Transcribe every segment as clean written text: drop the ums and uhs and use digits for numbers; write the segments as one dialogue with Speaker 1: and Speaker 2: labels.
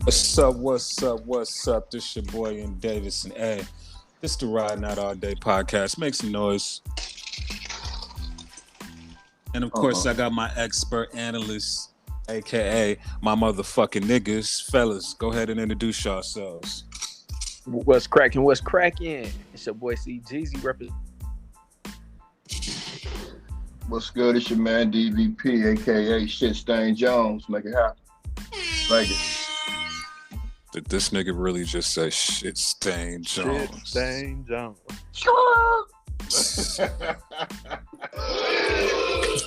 Speaker 1: What's up, what's up, what's up? This your boy MDAVIS, and hey, this the Riding Out All Day podcast. Make some noise. And of course, I got my expert analyst, a.k.a. my motherfucking niggas. Fellas, go ahead and introduce yourselves.
Speaker 2: What's cracking? What's cracking? It's your boy CJEEZY represent.
Speaker 3: What's good? It's your man DVP, aka Shit Stain Jones. Make it happen. Vegas.
Speaker 1: Did this nigga really just say Shit Stain Jones?
Speaker 2: Shit Stain Jones.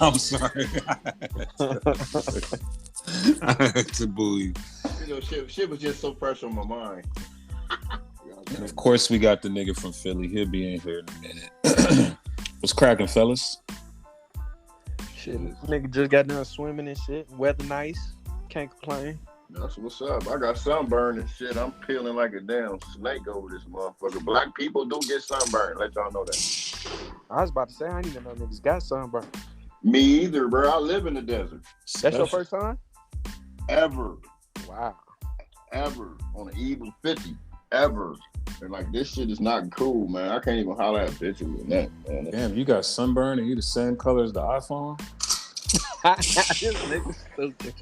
Speaker 1: I'm sorry. To bully.
Speaker 3: You know, shit was just so fresh on my mind.
Speaker 1: And of course, we got the nigga from Philly. He'll be in here in a minute. What's cracking, fellas?
Speaker 2: Shit, nigga just got done swimming and shit. Weather nice. Can't complain.
Speaker 3: That's what's up. I got sunburn and shit. I'm peeling like a damn snake over this motherfucker. Black people do get sunburn. Let y'all know that.
Speaker 2: I was about to say, I didn't even know niggas got sunburn.
Speaker 3: Me either, bro. I live in the desert.
Speaker 2: That's your first time?
Speaker 3: Ever.
Speaker 2: Wow.
Speaker 3: Ever. On the eve of 50. Ever. And like, this shit is not cool, man. I can't even holler at bitches with that, man.
Speaker 1: Damn, you got sunburn and you the same color as the iPhone?
Speaker 2: This nigga stupid.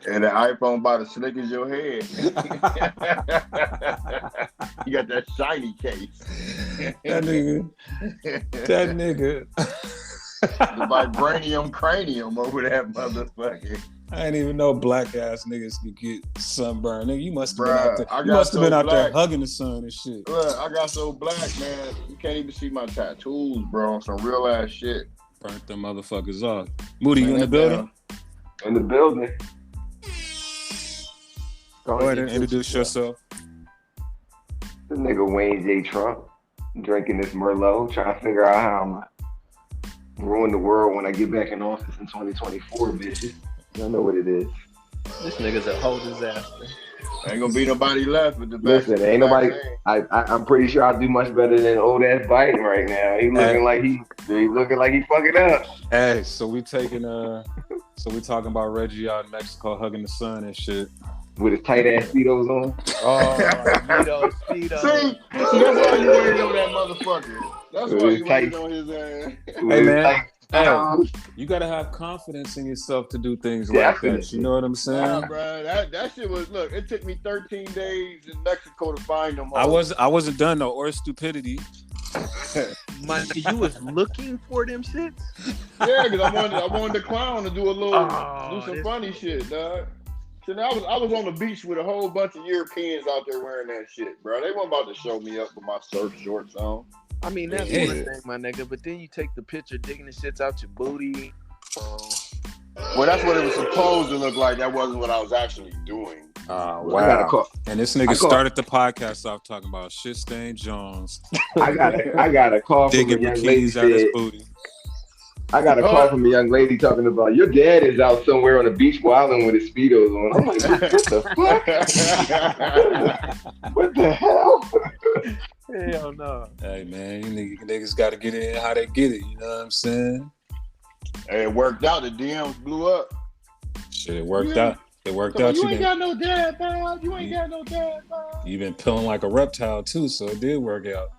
Speaker 3: And the iPhone about as slick as your head. You got that shiny case.
Speaker 1: That nigga.
Speaker 3: The vibranium cranium over that motherfucker.
Speaker 1: I didn't even know black ass niggas could get sunburn. Nigga, you must have
Speaker 3: Bruh,
Speaker 1: been out there hugging the sun and shit.
Speaker 3: Look, I got so black, man. You can't even see my tattoos, bro. On some real ass shit.
Speaker 1: Burnt them motherfuckers off. Moody, you in the building?
Speaker 4: In the building.
Speaker 1: Go ahead and introduce yourself.
Speaker 4: The nigga Wayne J. Trump drinking this Merlot, trying to figure out how I'm ruin the world when I get back in office in 2024, bitches. I know what it is.
Speaker 2: This nigga's a whole disaster.
Speaker 3: Ain't gonna be nobody left with the best.
Speaker 4: Listen, ain't nobody. I'm pretty sure I do much better than old ass Biden right now. He looking like he fucking up.
Speaker 1: Hey, so we talking about Reggie out in Mexico hugging the sun and shit.
Speaker 4: With his tight ass Speedos on.
Speaker 2: Oh, Speedos.
Speaker 3: See, that's why you waiting on that motherfucker. That's why you waiting on his ass.
Speaker 1: Hey, man. Hey, you gotta have confidence in yourself to do things like that. You know what I'm saying?
Speaker 3: Nah, bro, that shit was. Look, it took me 13 days in Mexico to find them.
Speaker 1: I wasn't done though, or stupidity.
Speaker 2: You was looking for them shits?
Speaker 3: Yeah, because I wanted the clown to do some funny shit, dog. So now I was on the beach with a whole bunch of Europeans out there wearing that shit, bro. They weren't about to show me up with my surf shorts on.
Speaker 2: I mean, that's one thing, my nigga, but then you take the picture digging the shits out your booty.
Speaker 3: Well, that's what it was supposed to look like. That wasn't what I was actually doing.
Speaker 1: Wow. And this nigga started the podcast off talking about Shit Stain Jones.
Speaker 4: I got a call from a young lady out his booty. I got a call from a young lady talking about your dad is out somewhere on the beach wilding with his Speedos on. I'm like, what the fuck? What the hell?
Speaker 2: Hell no.
Speaker 1: Hey man, you niggas gotta get it how they get it, you know what I'm saying?
Speaker 3: Hey, it worked out, the DMs blew up.
Speaker 1: Shit, it worked out. It worked out.
Speaker 3: You ain't got no dad, man. You ain't got no dad, man.
Speaker 1: You've been peeling like a reptile too, so it did work out.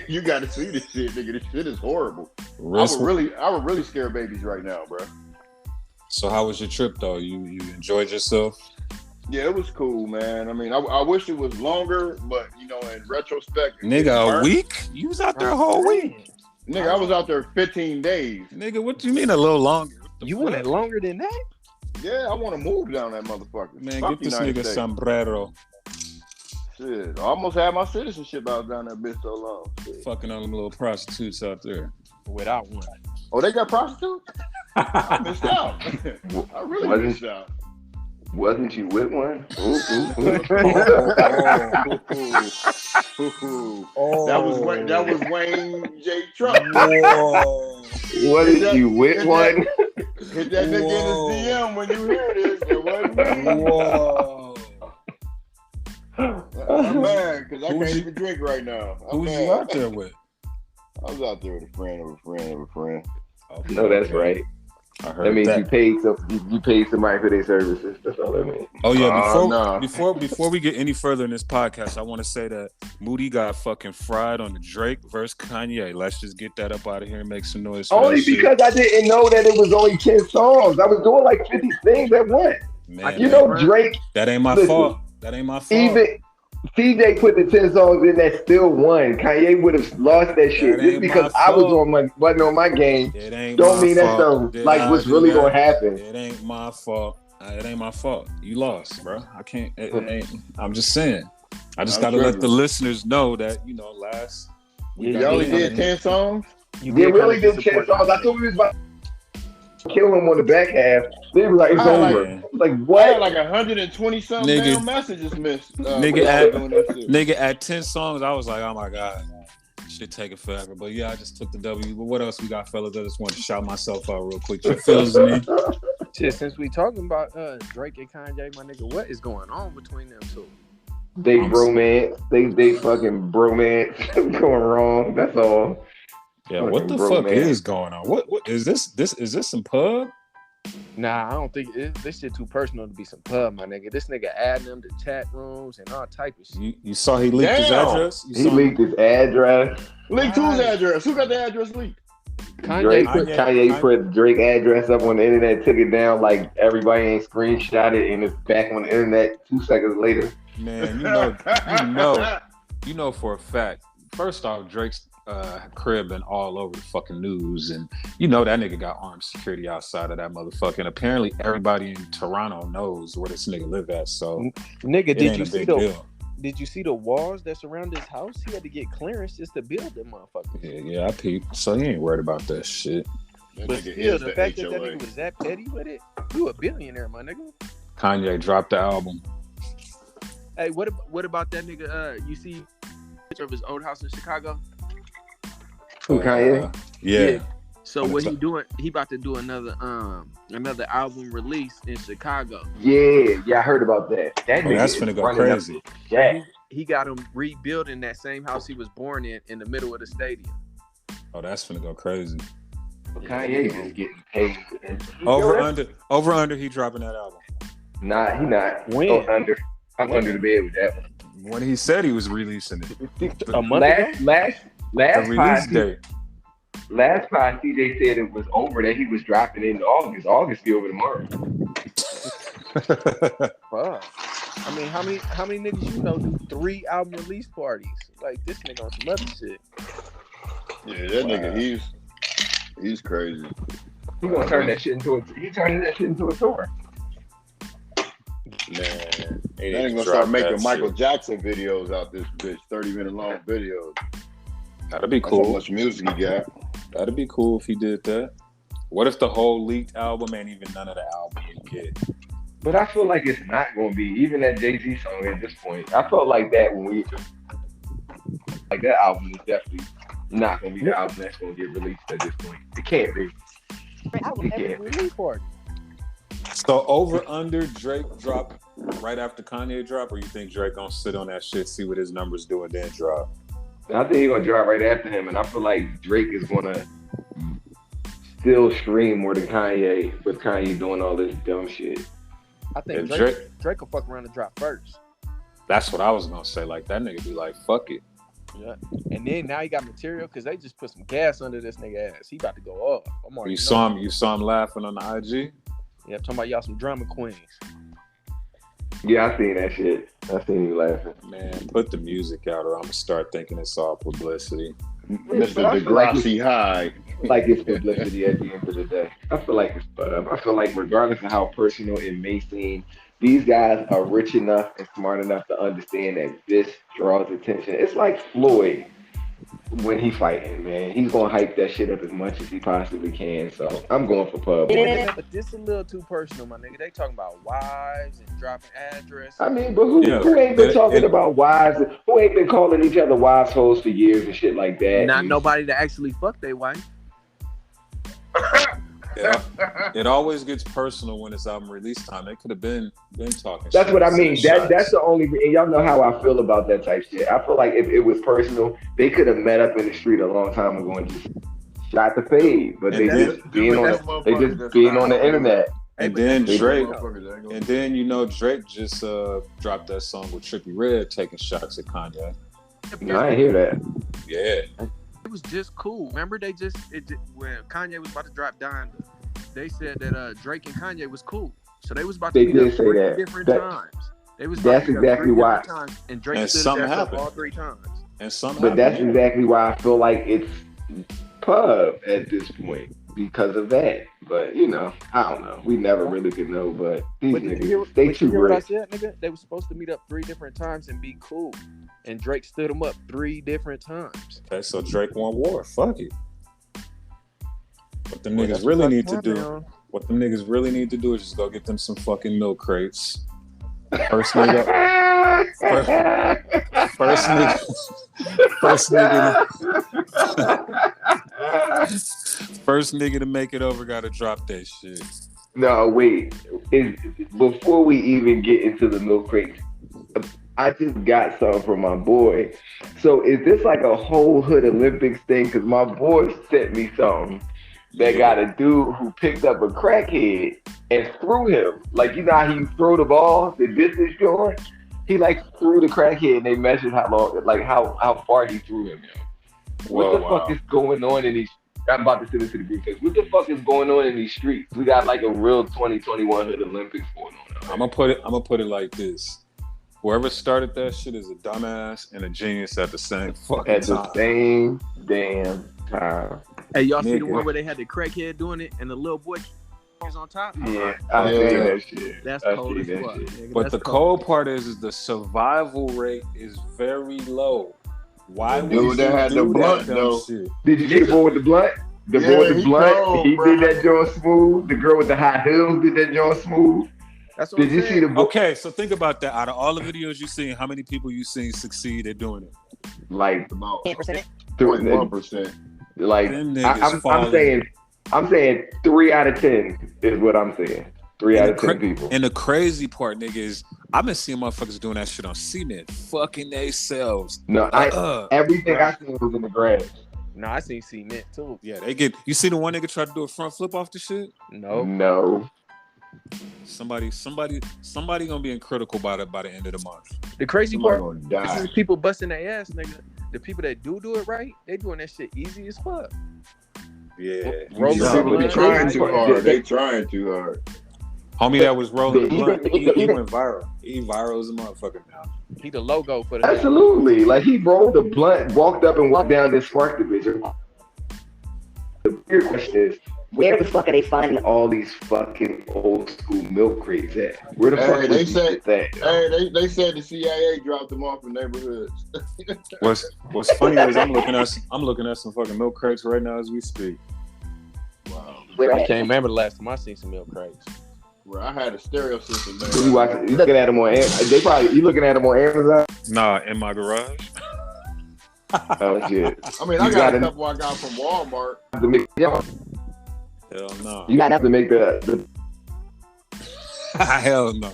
Speaker 3: You gotta see this shit, nigga. This shit is horrible. I would really scare babies right now, bro.
Speaker 1: So how was your trip though? You enjoyed yourself?
Speaker 3: Yeah, it was cool, man. I mean, I wish it was longer, but you know, in retrospect,
Speaker 1: nigga, a week? You was out there a whole week?
Speaker 3: Nigga, I was out there 15 days.
Speaker 1: Nigga, what do you mean a little longer?
Speaker 2: You want it longer than that?
Speaker 3: Yeah, I want to move down that motherfucker.
Speaker 1: Man, get this nigga sombrero.
Speaker 3: Shit, I almost had my citizenship out down that bitch so long. Shit.
Speaker 1: Fucking all them little prostitutes out there.
Speaker 2: Without one.
Speaker 3: Oh, they got prostitutes? I missed out. I really missed out.
Speaker 4: Wasn't you with one?
Speaker 3: That was Wayne J. Trump.
Speaker 4: Wasn't you with one?
Speaker 3: Hit that nigga in his DM when you hear this. It wasn't me.
Speaker 1: Whoa.
Speaker 3: I'm mad because I can't even drink right now.
Speaker 1: Who's you out there with?
Speaker 3: I was out there with a friend of a friend of a friend.
Speaker 4: No, that's right.
Speaker 1: I heard
Speaker 4: That means
Speaker 1: that.
Speaker 4: you paid somebody for their services. That's all that means.
Speaker 1: Oh yeah,
Speaker 3: nah.
Speaker 1: before we get any further in this podcast, I want to say that Moody got fucking fried on the Drake versus Kanye. Let's just get that up out of here and make some noise. For
Speaker 4: Only
Speaker 1: that shit.
Speaker 4: because I didn't know that it was only 10 songs. I was doing like 50 things at once.
Speaker 1: Man,
Speaker 4: You know, Drake.
Speaker 1: that ain't my
Speaker 4: Listen,
Speaker 1: fault. That ain't my fault.
Speaker 4: Even CJ put the 10 songs in that still won. Kanye would have lost that shit.
Speaker 1: That
Speaker 4: Just
Speaker 1: ain't
Speaker 4: because
Speaker 1: my
Speaker 4: I was
Speaker 1: fault.
Speaker 4: wasn't on my game.
Speaker 1: It ain't
Speaker 4: Don't
Speaker 1: my
Speaker 4: mean that's
Speaker 1: fault.
Speaker 4: the, like what's really gonna happen.
Speaker 1: It ain't my fault. It ain't my fault. You lost, bro. I can't. It ain't. I'm just saying. I just gotta let the listeners know that last.
Speaker 3: You only did 10 songs.
Speaker 4: We really did 10 songs. I thought we was about to kill him on the back half. They were like, it's over. Like
Speaker 3: I
Speaker 4: what?
Speaker 3: had like 120 something damn messages missed.
Speaker 1: Nigga, at 10 songs, I was like, oh my god, shit taking forever. But yeah, I just took the W. But what else we got, fellas? I just want to shout myself out real quick. Your feels me.
Speaker 2: Shit, since we talking about Drake and Kanye, my nigga, what is going on between them two?
Speaker 4: They bromance. They fucking bromance going wrong. That's all.
Speaker 1: Yeah, what the fuck is going on? What is this? Is this some pub?
Speaker 2: Nah, I don't think this shit too personal to be some pub, my nigga. This nigga adding them to chat rooms and all type of shit.
Speaker 1: You saw he leaked his address?
Speaker 4: He leaked his address.
Speaker 3: Leaked whose address? Who got the address leaked?
Speaker 4: Kanye put Drake address up on the internet, took it down like everybody ain't screenshot it, and it's back on the internet 2 seconds later.
Speaker 1: Man, you know for a fact. First off, Drake's crib been all over the fucking news, and that nigga got armed security outside of that motherfucker. And apparently, everybody in Toronto knows where this nigga live at. So,
Speaker 2: nigga, did you see the walls that surround his house? He had to get clearance just to build them motherfuckers.
Speaker 1: Yeah, I peeped. So he ain't worried about that shit.
Speaker 2: But still, the fact that nigga was that petty with it, you a billionaire, my nigga.
Speaker 1: Kanye dropped the album.
Speaker 2: Hey, what about that nigga? You see a picture of his old house in Chicago?
Speaker 4: Who, Kanye?
Speaker 1: Yeah.
Speaker 2: So what he doing? He about to do another album release in Chicago.
Speaker 4: Yeah, I heard about that.
Speaker 1: That's finna go crazy.
Speaker 4: Yeah.
Speaker 2: He got him rebuilding that same house he was born in the middle of the stadium.
Speaker 1: Oh, that's finna go crazy.
Speaker 4: Kanye just getting paid.
Speaker 1: Over under. He dropping that album.
Speaker 4: Nah, he not.
Speaker 2: When?
Speaker 4: I'm under the bed with that one.
Speaker 1: When he said he was releasing it.
Speaker 2: A month ago?
Speaker 4: Last
Speaker 1: release date.
Speaker 4: Last time CJ said it was over, that he was dropping in August. August be over tomorrow.
Speaker 2: Fuck. I mean, how many niggas do 3 album release parties? Like this nigga on some other shit.
Speaker 3: Yeah, that nigga, he's crazy.
Speaker 4: He gonna turn that shit into a tour.
Speaker 3: Man, they ain't gonna start making Michael Jackson videos out this bitch, 30-minute long videos.
Speaker 1: That'd be
Speaker 3: That's
Speaker 1: cool.
Speaker 3: how much music he got.
Speaker 1: That'd be cool if he did that. What if the whole leaked album ain't even none of the album we get?
Speaker 4: But I feel like it's not gonna be even that Jay-Z song at this point. I felt like that when that album is definitely not gonna be the album that's gonna get released at this point. It can't be.
Speaker 2: Release party.
Speaker 1: So over under Drake drop right after Kanye drop, or you think Drake gonna sit on that shit, see what his numbers do, and then drop?
Speaker 4: I think he's gonna drop right after him, and I feel like Drake is gonna still stream more than Kanye, with Kanye doing all this dumb shit.
Speaker 2: I think Drake will fuck around and drop first.
Speaker 1: That's what I was gonna say. Like that nigga be like, fuck it.
Speaker 2: Yeah, and then now he got material because they just put some gas under this nigga ass. He about to go off.
Speaker 1: You saw him laughing on the IG.
Speaker 2: Yeah, I'm talking about y'all some drama queens.
Speaker 4: Yeah, I seen that shit. I seen you laughing.
Speaker 1: Man, put the music out, or I'm gonna start thinking it's all publicity.
Speaker 3: Mr. Degrassi High.
Speaker 4: Like it's publicity at the end of the day. I feel like it's but I feel like regardless of how personal it may seem, these guys are rich enough and smart enough to understand that this draws attention. It's like Floyd when he fighting, man. He's gonna hype that shit up as much as he possibly can. So I'm going for pub.
Speaker 2: Yeah, but this is a little too personal, my nigga. They talking about wives and dropping addresses.
Speaker 4: I mean, but who ain't been talking about wives? Who ain't been calling each other wives hoes for years and shit like that?
Speaker 2: Not nobody to actually fuck their wife.
Speaker 1: It always gets personal when it's album release time. They could have been talking.
Speaker 4: That's what I mean. That's the only. And y'all know how I feel about that type shit. I feel like if it was personal, they could have met up in the street a long time ago and just shot the fade, but they just being on the internet.
Speaker 1: And then Drake, and then Drake just dropped that song with Trippie Redd taking shots at Kanye.
Speaker 4: No, I didn't hear that.
Speaker 1: Yeah,
Speaker 2: it was just cool. Remember when Kanye was about to drop Donda, they said that Drake and Kanye was cool, so they was about to meet up 3 different times. That's
Speaker 4: exactly why.
Speaker 2: And Drake stood there all 3 times.
Speaker 4: But that's exactly why I feel like it's pub at this point because of that. But I don't know. We never really could know. But these niggas, they too great.
Speaker 2: What I said, nigga? They were supposed to meet up 3 different times and be cool. And Drake stood them up 3 different times.
Speaker 1: Okay, so Drake won war. Fuck it. What them niggas really need to do? What them niggas really need to do is just go get them some fucking milk crates. First nigga to make it over gotta drop that shit.
Speaker 4: No, wait. Before we even get into the milk crates, I just got something from my boy. So is this like a whole hood Olympics thing? Because my boy sent me something that got a dude who picked up a crackhead and threw him. Like, you know how he threw the ball, the distance drawer? He threw the crackhead and they measured how long, how far he threw him. What the fuck is going on in these? I'm about to send it to the group. What the fuck is going on in these streets? We got a real 2021 hood Olympics going on.
Speaker 1: I'm gonna put it like this. Whoever started that shit is a dumbass and a genius at the same fucking time.
Speaker 4: At the same damn time.
Speaker 2: Hey, y'all see the one where they had the crackhead doing it and the little boy was on top?
Speaker 4: Yeah, I see that shit.
Speaker 2: That's cold as fuck.
Speaker 1: But the cold part is the survival rate is very low. Why would you
Speaker 3: had the blunt though?
Speaker 1: Shit?
Speaker 4: Did you see the boy with the blunt? The boy with the blunt, he did that joint smooth. The girl with the high heels did that joint smooth.
Speaker 2: That's what
Speaker 4: Did you see the book?
Speaker 1: Okay, so think about that. Out of all the videos you've seen, how many people you've seen succeed at doing it?
Speaker 4: Like
Speaker 3: about
Speaker 5: 10%.
Speaker 3: 1%.
Speaker 4: Like I'm saying 3 out of 10 is what I'm saying. 3 out of 10 people.
Speaker 1: And the crazy part, nigga, is I've been seeing motherfuckers doing that shit on cement, fucking themselves.
Speaker 4: No, everything I seen was in the grass.
Speaker 2: No, I seen cement too.
Speaker 1: Yeah, they get. You see the one nigga try to do a front flip off the shit?
Speaker 4: No.
Speaker 1: Somebody gonna be in critical by the end of the month.
Speaker 2: The crazy part is people busting their ass, nigga. The people that do it right, they doing that shit easy as fuck.
Speaker 1: Yeah,
Speaker 3: they trying too hard. They trying too hard.
Speaker 1: Homie that was rolling the blunt, he went viral. He viral as a motherfucker now.
Speaker 2: He the logo for the
Speaker 4: Absolutely. Like he rolled the blunt, walked up and walked down this spark division. The weird question is, where the fuck are they finding all these fucking old school milk crates at? Where the fuck
Speaker 3: they said that? Hey, they said the CIA dropped them off in neighborhoods.
Speaker 1: What's funny is I'm looking at some fucking milk crates right now as we speak.
Speaker 3: Wow.
Speaker 2: I can't remember the last time I seen some milk crates.
Speaker 3: Where I had a stereo system there.
Speaker 4: You looking at them on Amazon? You looking at them on Amazon?
Speaker 1: Nah, in my garage.
Speaker 4: Oh shit!
Speaker 3: I mean, I got a couple I got from Walmart.
Speaker 1: Hell no.
Speaker 4: You gotta have to make the
Speaker 1: Hell no.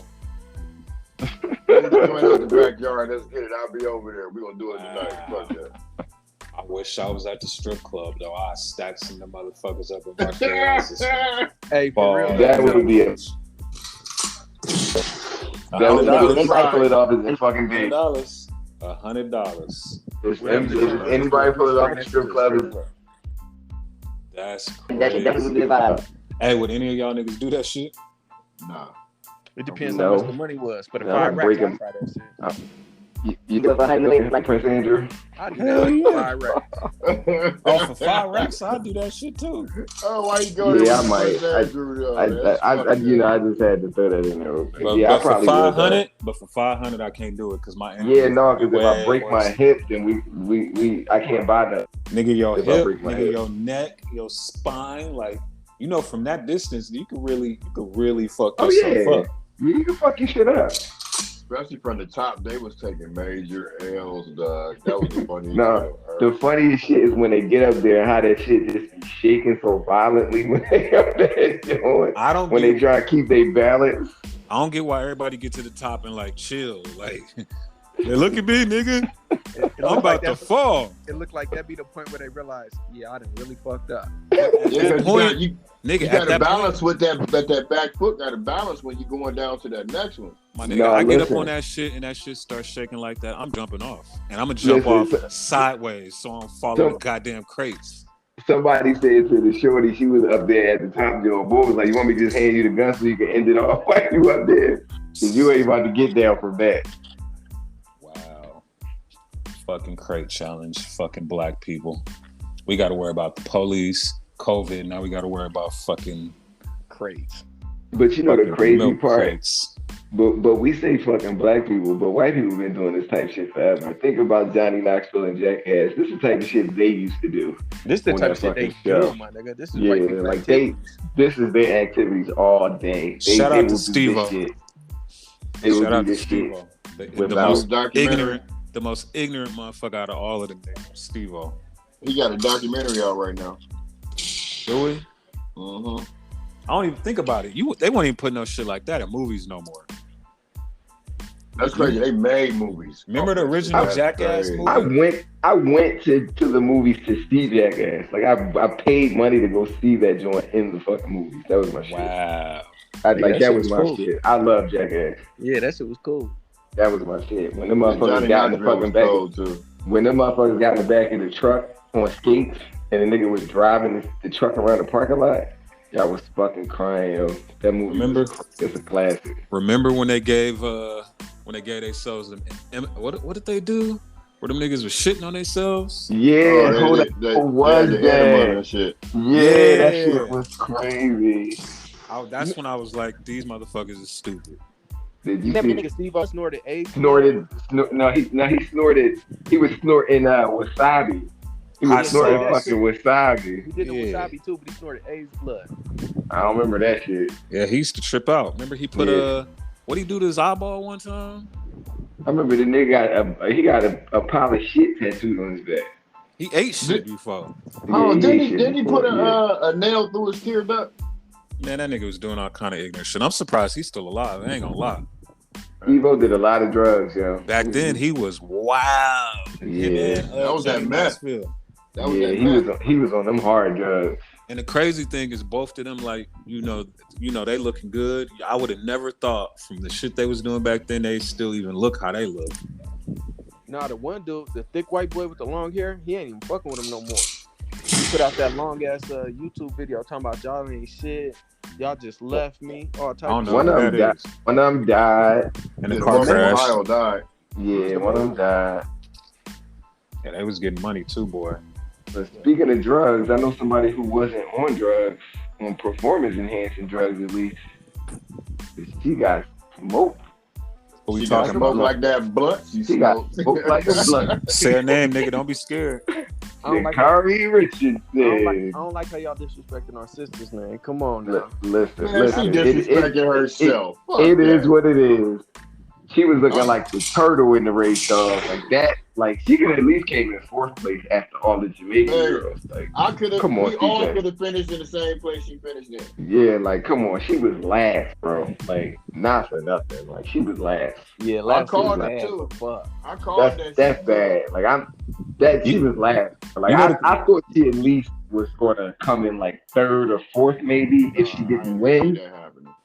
Speaker 3: Come out the backyard. Let's get it. I'll be over there. We're gonna do it tonight. Fuck that.
Speaker 1: I wish I was at the strip club though. I stacked some of the motherfuckers up and watch their asses.
Speaker 2: Hey, for real.
Speaker 4: That would be it. That would pull it off as a fucking game.
Speaker 1: $100.
Speaker 4: If anybody pull it off the strip club,
Speaker 1: that's
Speaker 5: That should definitely be about it.
Speaker 1: Hey, would any of y'all niggas do that shit?
Speaker 3: Nah.
Speaker 2: It depends on what the money was. But if I
Speaker 4: break
Speaker 2: racks, I'd try that shit.
Speaker 4: You do it like Prince Andrew.
Speaker 2: I do that for 5 racks.
Speaker 1: Oh, for 5 racks, I'd do that shit too.
Speaker 3: Oh, why you going?
Speaker 4: Yeah, I might. I just had to throw that in there.
Speaker 1: But for 500, for 500, I can't do it because my
Speaker 4: because if I break my hip, then we I can't buy that.
Speaker 1: Nigga, your hip, nigga, your neck, your spine, like from that distance, you could really fuck yourself up.
Speaker 4: You can fuck your shit up.
Speaker 3: Especially from the top, they was taking major L's, dog. That was the funniest
Speaker 4: the funniest shit is when they get up there, how that shit just be shaking so violently when they up there doing. They try to keep their balance.
Speaker 1: I don't get why everybody get to the top and like chill. Like Hey, look at me, nigga. I'm about to fall.
Speaker 2: It looked like that'd be the point where they realized, yeah, I done really fucked up.
Speaker 3: You got to balance with that back foot. Got to balance when you're going down to that next one.
Speaker 1: My nigga, I get up on that shit and that shit starts shaking like that. I'm jumping off, and I'm gonna jump off sideways so I'm following the goddamn crates.
Speaker 4: Somebody said to the shorty, she was up there at the top doing boy was like, "You want me to just hand you the gun so you can end it off while you up there? Cause you ain't about to get down from that."
Speaker 1: Wow, fucking crate challenge, fucking black people. We got to worry about the police. COVID. Now we got to worry about fucking crates.
Speaker 4: But you know the crazy part.
Speaker 1: Crates.
Speaker 4: But we say fucking black people, but white people been doing this type of shit forever. Think about Johnny Knoxville and Jackass. This is the type of shit they used to do.
Speaker 2: This is the type of shit they do, my nigga. This is like
Speaker 4: this is their activities all day.
Speaker 1: Shout out to Steve-O.
Speaker 4: Shout out to Steve-O.
Speaker 1: The most ignorant motherfucker out of all of them. Steve-O.
Speaker 3: He got a documentary out right now.
Speaker 1: Do we? I don't even think about it. They won't even put no shit like that in movies no more.
Speaker 3: That's crazy. They made movies.
Speaker 1: Remember the original Jackass movie?
Speaker 4: I went to the movies to see Jackass. Like I paid money to go see that joint in the fucking movies. That was my shit.
Speaker 1: Wow.
Speaker 4: That was my shit. I love Jackass.
Speaker 2: Yeah, that shit was cool.
Speaker 4: That was my shit. When them motherfuckers got in the fucking back, when them motherfuckers got in the back of the truck on skates, and the nigga was driving the truck around the parking lot, I was fucking crying, yo. That movie, it's a classic.
Speaker 1: Remember when they gave themselves what did they do? Where them niggas was shitting on themselves?
Speaker 4: Yeah, that shit. Yeah, that shit was crazy.
Speaker 1: That's when I was like, these motherfuckers is stupid.
Speaker 4: Did you
Speaker 2: see nigga Steve-O snorted AIDS?
Speaker 4: He snorted. He was snorting wasabi. He was snorting fucking wasabi.
Speaker 2: He did the wasabi too, but he snorted AIDS blood.
Speaker 4: I don't remember that shit.
Speaker 1: Yeah, he used to trip out. Remember he put what he do to his eyeball one time?
Speaker 4: I remember the nigga got a pile of shit tattooed on his back.
Speaker 1: He ate shit before.
Speaker 3: Oh, didn't he put a nail through his tear duct?
Speaker 1: Man, that nigga was doing all kind of ignorant shit. I'm surprised he's still alive. I ain't gonna lie.
Speaker 4: Evo did a lot of drugs, yo.
Speaker 1: Back then, he was wild.
Speaker 4: Yeah,
Speaker 3: that was that mess.
Speaker 4: He was on them hard drugs.
Speaker 1: And the crazy thing is, both of them, like you know, they looking good. I would have never thought from the shit they was doing back then, they still even look how they look.
Speaker 2: Nah, the one dude, the thick white boy with the long hair, he ain't even fucking with him no more. He put out that long ass YouTube video talking about y'all ain't shit. Y'all just left me. All type of
Speaker 4: One of them died.
Speaker 1: And the car crash.
Speaker 3: Died.
Speaker 4: Yeah, one of them died.
Speaker 1: Yeah, they was getting money too, boy.
Speaker 4: But speaking of drugs, I know somebody who wasn't on drugs, on performance enhancing drugs at least. She got smoked.
Speaker 1: What we talking about?
Speaker 3: Like that blunt.
Speaker 4: She got smoked like a blunt.
Speaker 1: Say her name, nigga. Don't be scared.
Speaker 4: Kari Richardson.
Speaker 2: I don't like how y'all disrespecting our sisters, man. Come on now.
Speaker 4: Listen.
Speaker 3: She disrespecting herself.
Speaker 4: It is what it is. She was looking like the turtle in the race, dog. Like that. Like she could at least came in fourth place after all the Jamaican girls. Like
Speaker 3: I could have.
Speaker 4: Come on,
Speaker 3: we all could have finished in the same place she finished in.
Speaker 4: Yeah, like come on, she was last, bro. Like not for nothing. Like she was last.
Speaker 2: Yeah, last.
Speaker 3: I called her too. I called that.
Speaker 4: That's bad. Like she was last. Like I thought she at least was gonna come in like third or fourth, maybe if she didn't win.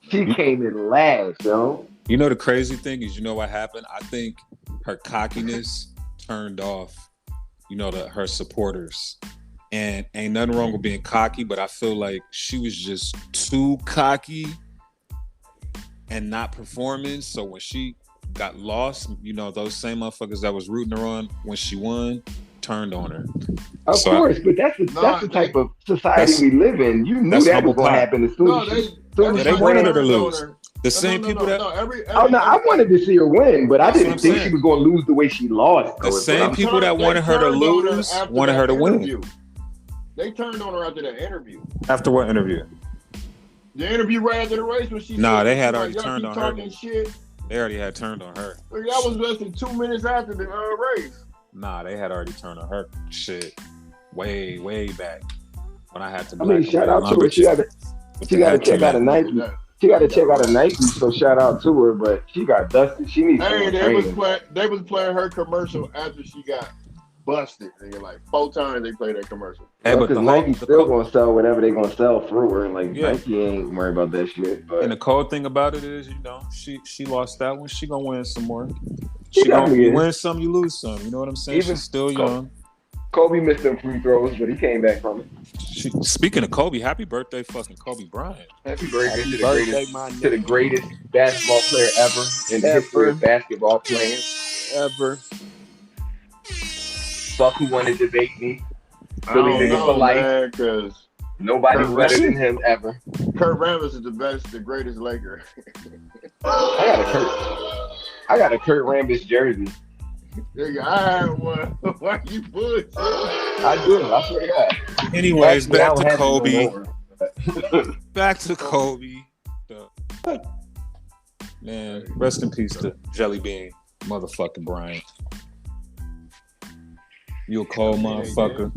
Speaker 4: She came in last, yo.
Speaker 1: You know the crazy thing is, you know what happened? I think her cockiness turned off, her supporters. And ain't nothing wrong with being cocky, but I feel like she was just too cocky and not performing. So when she got lost, those same motherfuckers that was rooting her on when she won turned on her.
Speaker 4: Of course, but that's the type of society we live in. You knew that was going to happen as soon as
Speaker 1: they wanted her to lose. The same people that...
Speaker 4: I wanted to see her win, but I didn't think she was going to lose the way she lost.
Speaker 1: The same people that wanted her to lose wanted her to win.
Speaker 3: They turned on her after that interview.
Speaker 1: After what interview?
Speaker 3: The interview right after the race when she
Speaker 1: they had already turned on her.
Speaker 3: Shit.
Speaker 1: They already had turned on her.
Speaker 3: That was less than 2 minutes after the race.
Speaker 1: Nah, they had already turned on her. Shit. Way back. When I had to...
Speaker 4: shout out to her. She got to check out a Nike. She got to check out a Nike, so shout out to her. But she got dusted. She needs
Speaker 3: Hey,
Speaker 4: training.
Speaker 3: they was playing her commercial after she got busted. And like 4 times they played that commercial.
Speaker 4: Hey, but Nike still gonna sell whatever they gonna sell through her. Like Nike ain't worried about that shit. But
Speaker 1: and the cold thing about it is, she lost that one. She gonna win some more. You win some, you lose some. You know what I'm saying? She's still young.
Speaker 4: Kobe missed them free throws, but he came back from it.
Speaker 1: Speaking of Kobe, happy birthday, fucking Kobe Bryant.
Speaker 4: Happy birthday to the greatest basketball player ever in the history of basketball playing.
Speaker 2: Ever.
Speaker 4: Fuck who wanted to debate me. Philly nigga for life.
Speaker 3: Because
Speaker 4: nobody's better than him ever.
Speaker 3: Kurt Rambis is the greatest Laker.
Speaker 4: I got a Kurt Rambis jersey.
Speaker 3: Nigga, I had one. Why you bullshit?
Speaker 4: I do. I swear to God.
Speaker 1: Anyways, back to Kobe. Back to Kobe. Man, rest in peace to Jelly Bean, motherfucking Bryant. You a cold motherfucker.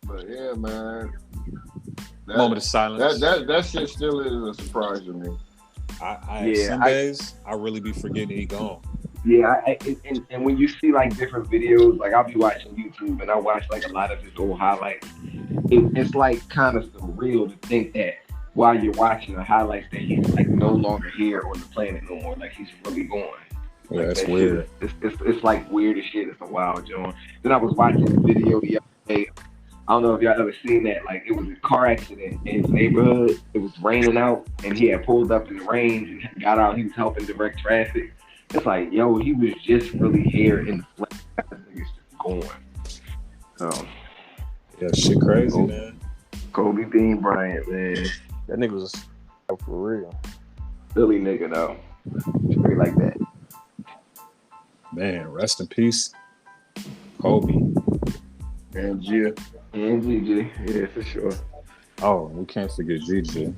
Speaker 3: But yeah, man.
Speaker 1: Moment of silence.
Speaker 3: That shit still is a surprise to me.
Speaker 1: Some days I really be forgetting he gone.
Speaker 4: Yeah, and when you see like different videos, like I'll be watching YouTube and I watch like a lot of his old highlights. It's like kind of surreal to think that while you're watching the highlights that he's like no longer here on the planet no more. Like he's really gone.
Speaker 1: Yeah, that's weird.
Speaker 4: It's like weird as shit. It's a wild joint. Then I was watching the video the other day. I don't know if y'all ever seen that. Like it was a car accident in his neighborhood. It was raining out, and he had pulled up in the rain and got out. He was helping direct traffic. It's like, yo, he was just really here in the flesh. That nigga's just going. So,
Speaker 1: yeah, shit crazy, man.
Speaker 4: Kobe Bean Bryant, man.
Speaker 2: That nigga was for real.
Speaker 4: Philly nigga though. Straight like that.
Speaker 1: Man, rest in peace, Kobe.
Speaker 3: And G.
Speaker 4: And GG, yeah, for sure.
Speaker 1: Oh, we can't forget GG.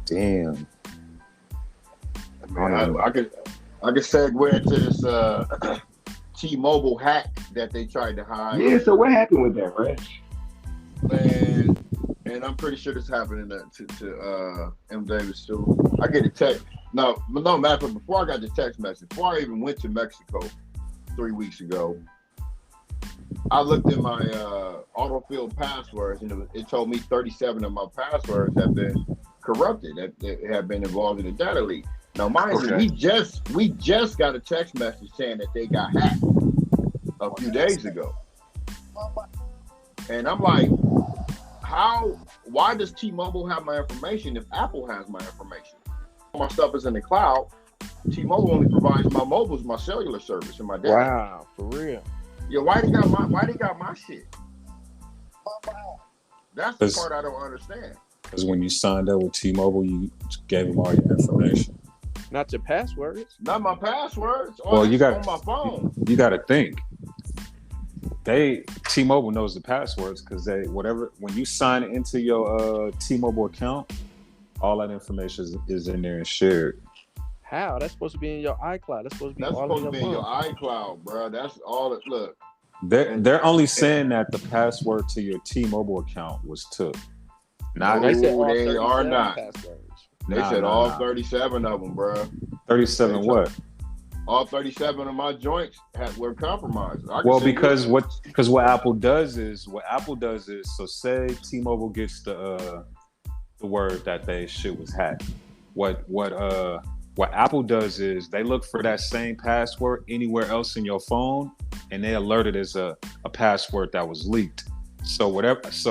Speaker 1: Damn.
Speaker 3: Man, I could segue into this T-Mobile hack that they tried to hide.
Speaker 4: Yeah, so what happened with that, Rich?
Speaker 3: Man, and I'm pretty sure this happened to MDAVIS too. I get a text. No, matter before I got the text message, before I even went to Mexico 3 weeks ago, I looked at my autofill passwords, and it told me 37 of my passwords have been corrupted, that have been involved in a data leak. Now, mind you, we just got a text message saying that they got hacked a few days ago, and I'm like, why does T-Mobile have my information if Apple has my information? My stuff is in the cloud. T-Mobile only provides my cellular service and my data.
Speaker 2: Wow, for real.
Speaker 3: Yeah, why they got my shit? That's the part I don't understand.
Speaker 1: Because when you signed up with T-Mobile, you gave them all your information.
Speaker 2: Not your passwords.
Speaker 3: Not my passwords.
Speaker 1: Well, you got
Speaker 3: on my phone.
Speaker 1: You got to think. T-Mobile knows the passwords because when you sign into your T-Mobile account, all that information is in there and shared.
Speaker 2: How? That's supposed to be in your iCloud. That's supposed to be
Speaker 3: in your iCloud, bro. That's all it look.
Speaker 1: They're only saying that the password to your T-Mobile account was took.
Speaker 3: They are not. They said all 37 of them, bro.
Speaker 1: 37 what?
Speaker 3: All 37 of my joints were compromised.
Speaker 1: Well, because what Apple does is, so say T-Mobile gets the word that they shit was hacked. What Apple does is they look for that same password anywhere else in your phone, and they alert it as a password that was leaked. So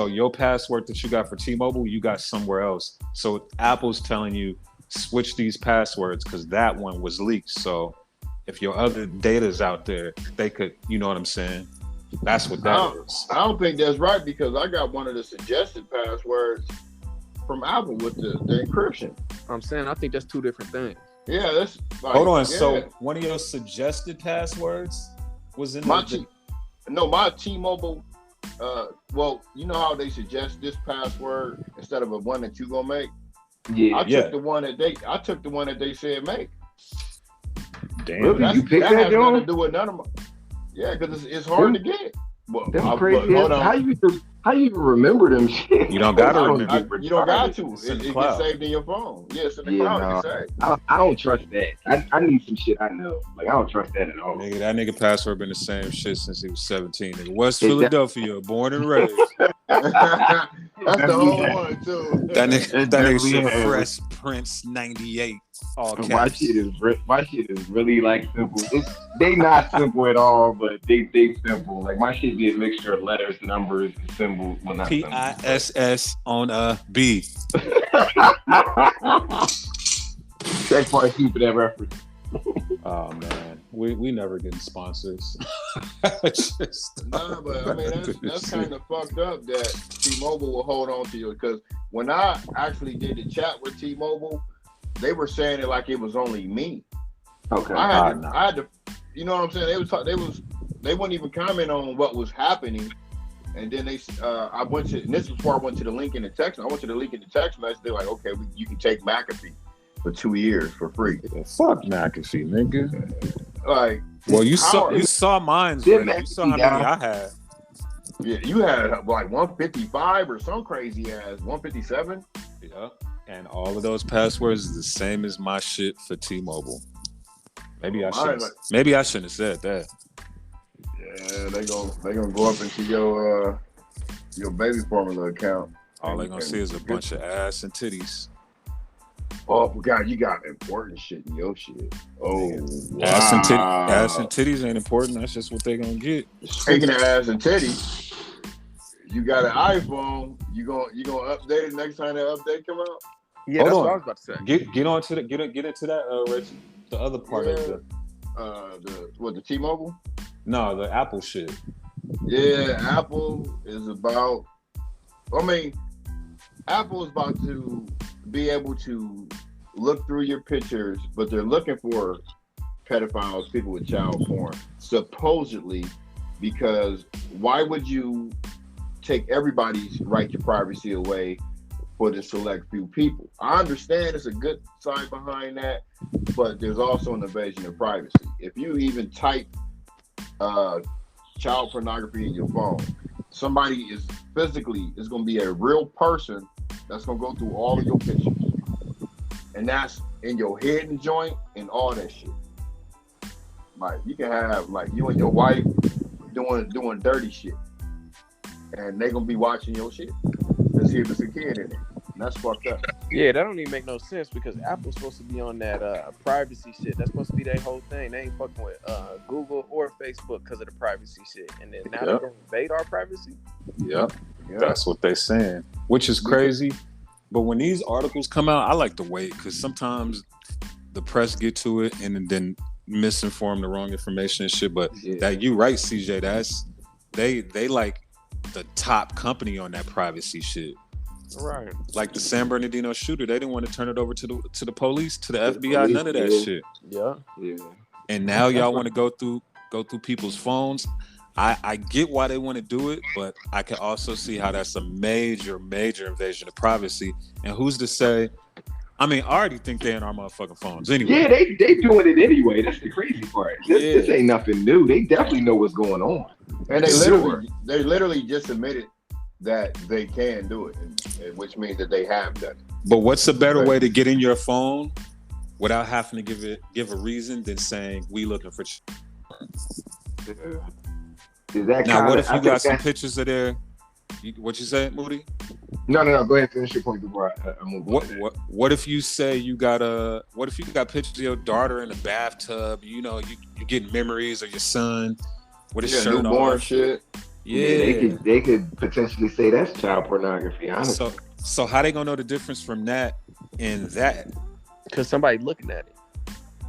Speaker 1: your password that you got for T-Mobile, you got somewhere else. So Apple's telling you switch these passwords because that one was leaked. So if your other data's out there, they could, you know what I'm saying? That's what that is.
Speaker 3: I don't think that's right because I got one of the suggested passwords from Apple with the encryption.
Speaker 2: I'm saying I think that's two different things.
Speaker 3: Yeah, that's like,
Speaker 1: hold on.
Speaker 3: Yeah.
Speaker 1: So one of your suggested passwords was in
Speaker 3: my T-Mobile. Well, you know how they suggest this password instead of a one that you gonna make.
Speaker 4: Yeah,
Speaker 3: I took the one that they said make.
Speaker 1: Damn,
Speaker 4: really? You picked
Speaker 3: that
Speaker 4: that,
Speaker 3: has nothing to do with none of my. Yeah, because it's hard to get. Well,
Speaker 4: that's crazy.
Speaker 3: Hold on.
Speaker 4: How How you even remember them shit?
Speaker 1: You don't gotta remember.
Speaker 3: You don't got to. It gets saved in your phone. Yeah, it's in the cloud.
Speaker 4: No,
Speaker 3: It's saved.
Speaker 4: I don't trust that. I need some shit I know. Like I don't trust that at all.
Speaker 1: Nigga, that nigga password been the same shit since he was 17. Nigga, West Philadelphia, born and raised.
Speaker 3: That's the whole one too.
Speaker 1: That nigga shit Fresh Prince 98. All caps.
Speaker 4: My shit is really like simple. They not simple at all, but they simple. Like my shit be a mixture of letters, numbers, and symbols. Well, not
Speaker 1: PISS on a B.
Speaker 4: That's part two for that reference.
Speaker 1: Oh man, we never getting sponsors.
Speaker 3: Nah, but I mean that's kind of fucked up that T-Mobile will hold on to you, because when I actually did the chat with T-Mobile, they were saying it like it was only me.
Speaker 4: Okay.
Speaker 3: I had to, you know what I'm saying? They wouldn't even comment on what was happening, and then I went to, and this is before I went to the link in the text. I went to the link in the text message. They're like, okay, you can take McAfee for 2 years for free.
Speaker 1: Yeah, fuck McAfee, nigga.
Speaker 3: Like,
Speaker 1: well, you saw mine. You saw how many I had.
Speaker 3: Yeah, you had like 155 or some crazy ass 157.
Speaker 1: Yeah, and all of those passwords is the same as my shit for T-Mobile. Maybe I shouldn't have said that.
Speaker 3: Yeah, they gonna go up into your baby formula account.
Speaker 1: All they gonna see is a bunch of ass and titties.
Speaker 3: Oh, God, you got important shit in your shit. Oh, wow.
Speaker 1: Ass and titties ain't important. That's just what they gonna get.
Speaker 3: Speaking of ass and titties, you got an iPhone. You gonna update it next time that update come out?
Speaker 2: Yeah, that's what I was about to say.
Speaker 1: Get into that, Rich. The other part of
Speaker 3: the T-Mobile?
Speaker 1: No, the Apple shit.
Speaker 3: Yeah, Apple is about. I mean, Apple is about to be able to look through your pictures, but they're looking for pedophiles, people with child porn, supposedly, because why would you take everybody's right to privacy away for the select few people? I understand it's a good side behind that, but there's also an invasion of privacy. If you even type child pornography in your phone, somebody is going to be a real person that's going to go through all of your pictures. And that's in your hidden joint and all that shit. Like, you can have, like, you and your wife doing dirty shit. And they going to be watching your shit to see if it's a kid in it. And that's fucked up.
Speaker 2: Yeah, that don't even make no sense, because Apple's supposed to be on that privacy shit. That's supposed to be their whole thing. They ain't fucking with Google or Facebook because of the privacy shit. And then now they're going to invade our privacy?
Speaker 1: Yep. That's what they saying, which is crazy. But when these articles come out, I like to wait, because sometimes the press get to it and then misinform the wrong information and shit. But that you right, CJ, that's they like the top company on that privacy shit.
Speaker 2: Right.
Speaker 1: Like the San Bernardino shooter, they didn't want to turn it over to the police, to the FBI, none of that shit.
Speaker 2: Yeah.
Speaker 1: And now y'all want to go through people's phones. I get why they want to do it, but I can also see how that's a major, major invasion of privacy. And who's to say? I mean, I already think they're in our motherfucking phones anyway.
Speaker 4: Yeah, they doing it anyway. That's the crazy part. This ain't nothing new. They definitely know what's going on.
Speaker 3: And they literally just admitted that they can do it, which means that they have done it.
Speaker 1: But what's a better way to get in your phone without having to give a reason than saying we looking for? Now, what if you got some pictures of there? What you say, Moody?
Speaker 4: No. Go ahead, finish your point before I move on.
Speaker 1: What if you say you got pictures of your daughter in the bathtub? You know, you get memories of your son with his shirt on.
Speaker 3: Shit.
Speaker 1: Yeah,
Speaker 4: they could potentially say that's child pornography. Honestly.
Speaker 1: So how they gonna know the difference from that and that?
Speaker 2: Because somebody looking at it.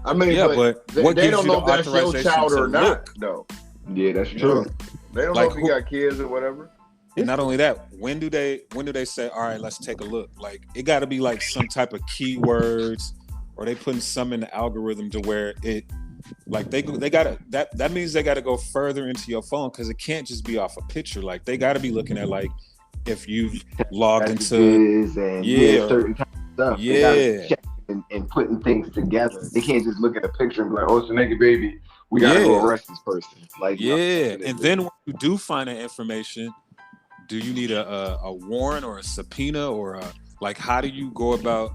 Speaker 3: I mean, but they don't know if that's your child or not, though.
Speaker 4: Yeah, that's true.
Speaker 3: They don't know if you got kids or whatever.
Speaker 1: And not only that, when do they say, all right, let's take a look? Like, it got to be like some type of keywords, or they putting some in the algorithm to where it, like they gotta, that means they gotta go further into your phone, because it can't just be off a picture. Like, they gotta be looking at, like, if you've logged into
Speaker 4: certain type of stuff. And putting things together. They can't just look at a picture and be like, oh, it's a naked baby. We gotta go arrest this person. Like,
Speaker 1: and then when you do find that information, do you need a warrant or a subpoena or how do you go about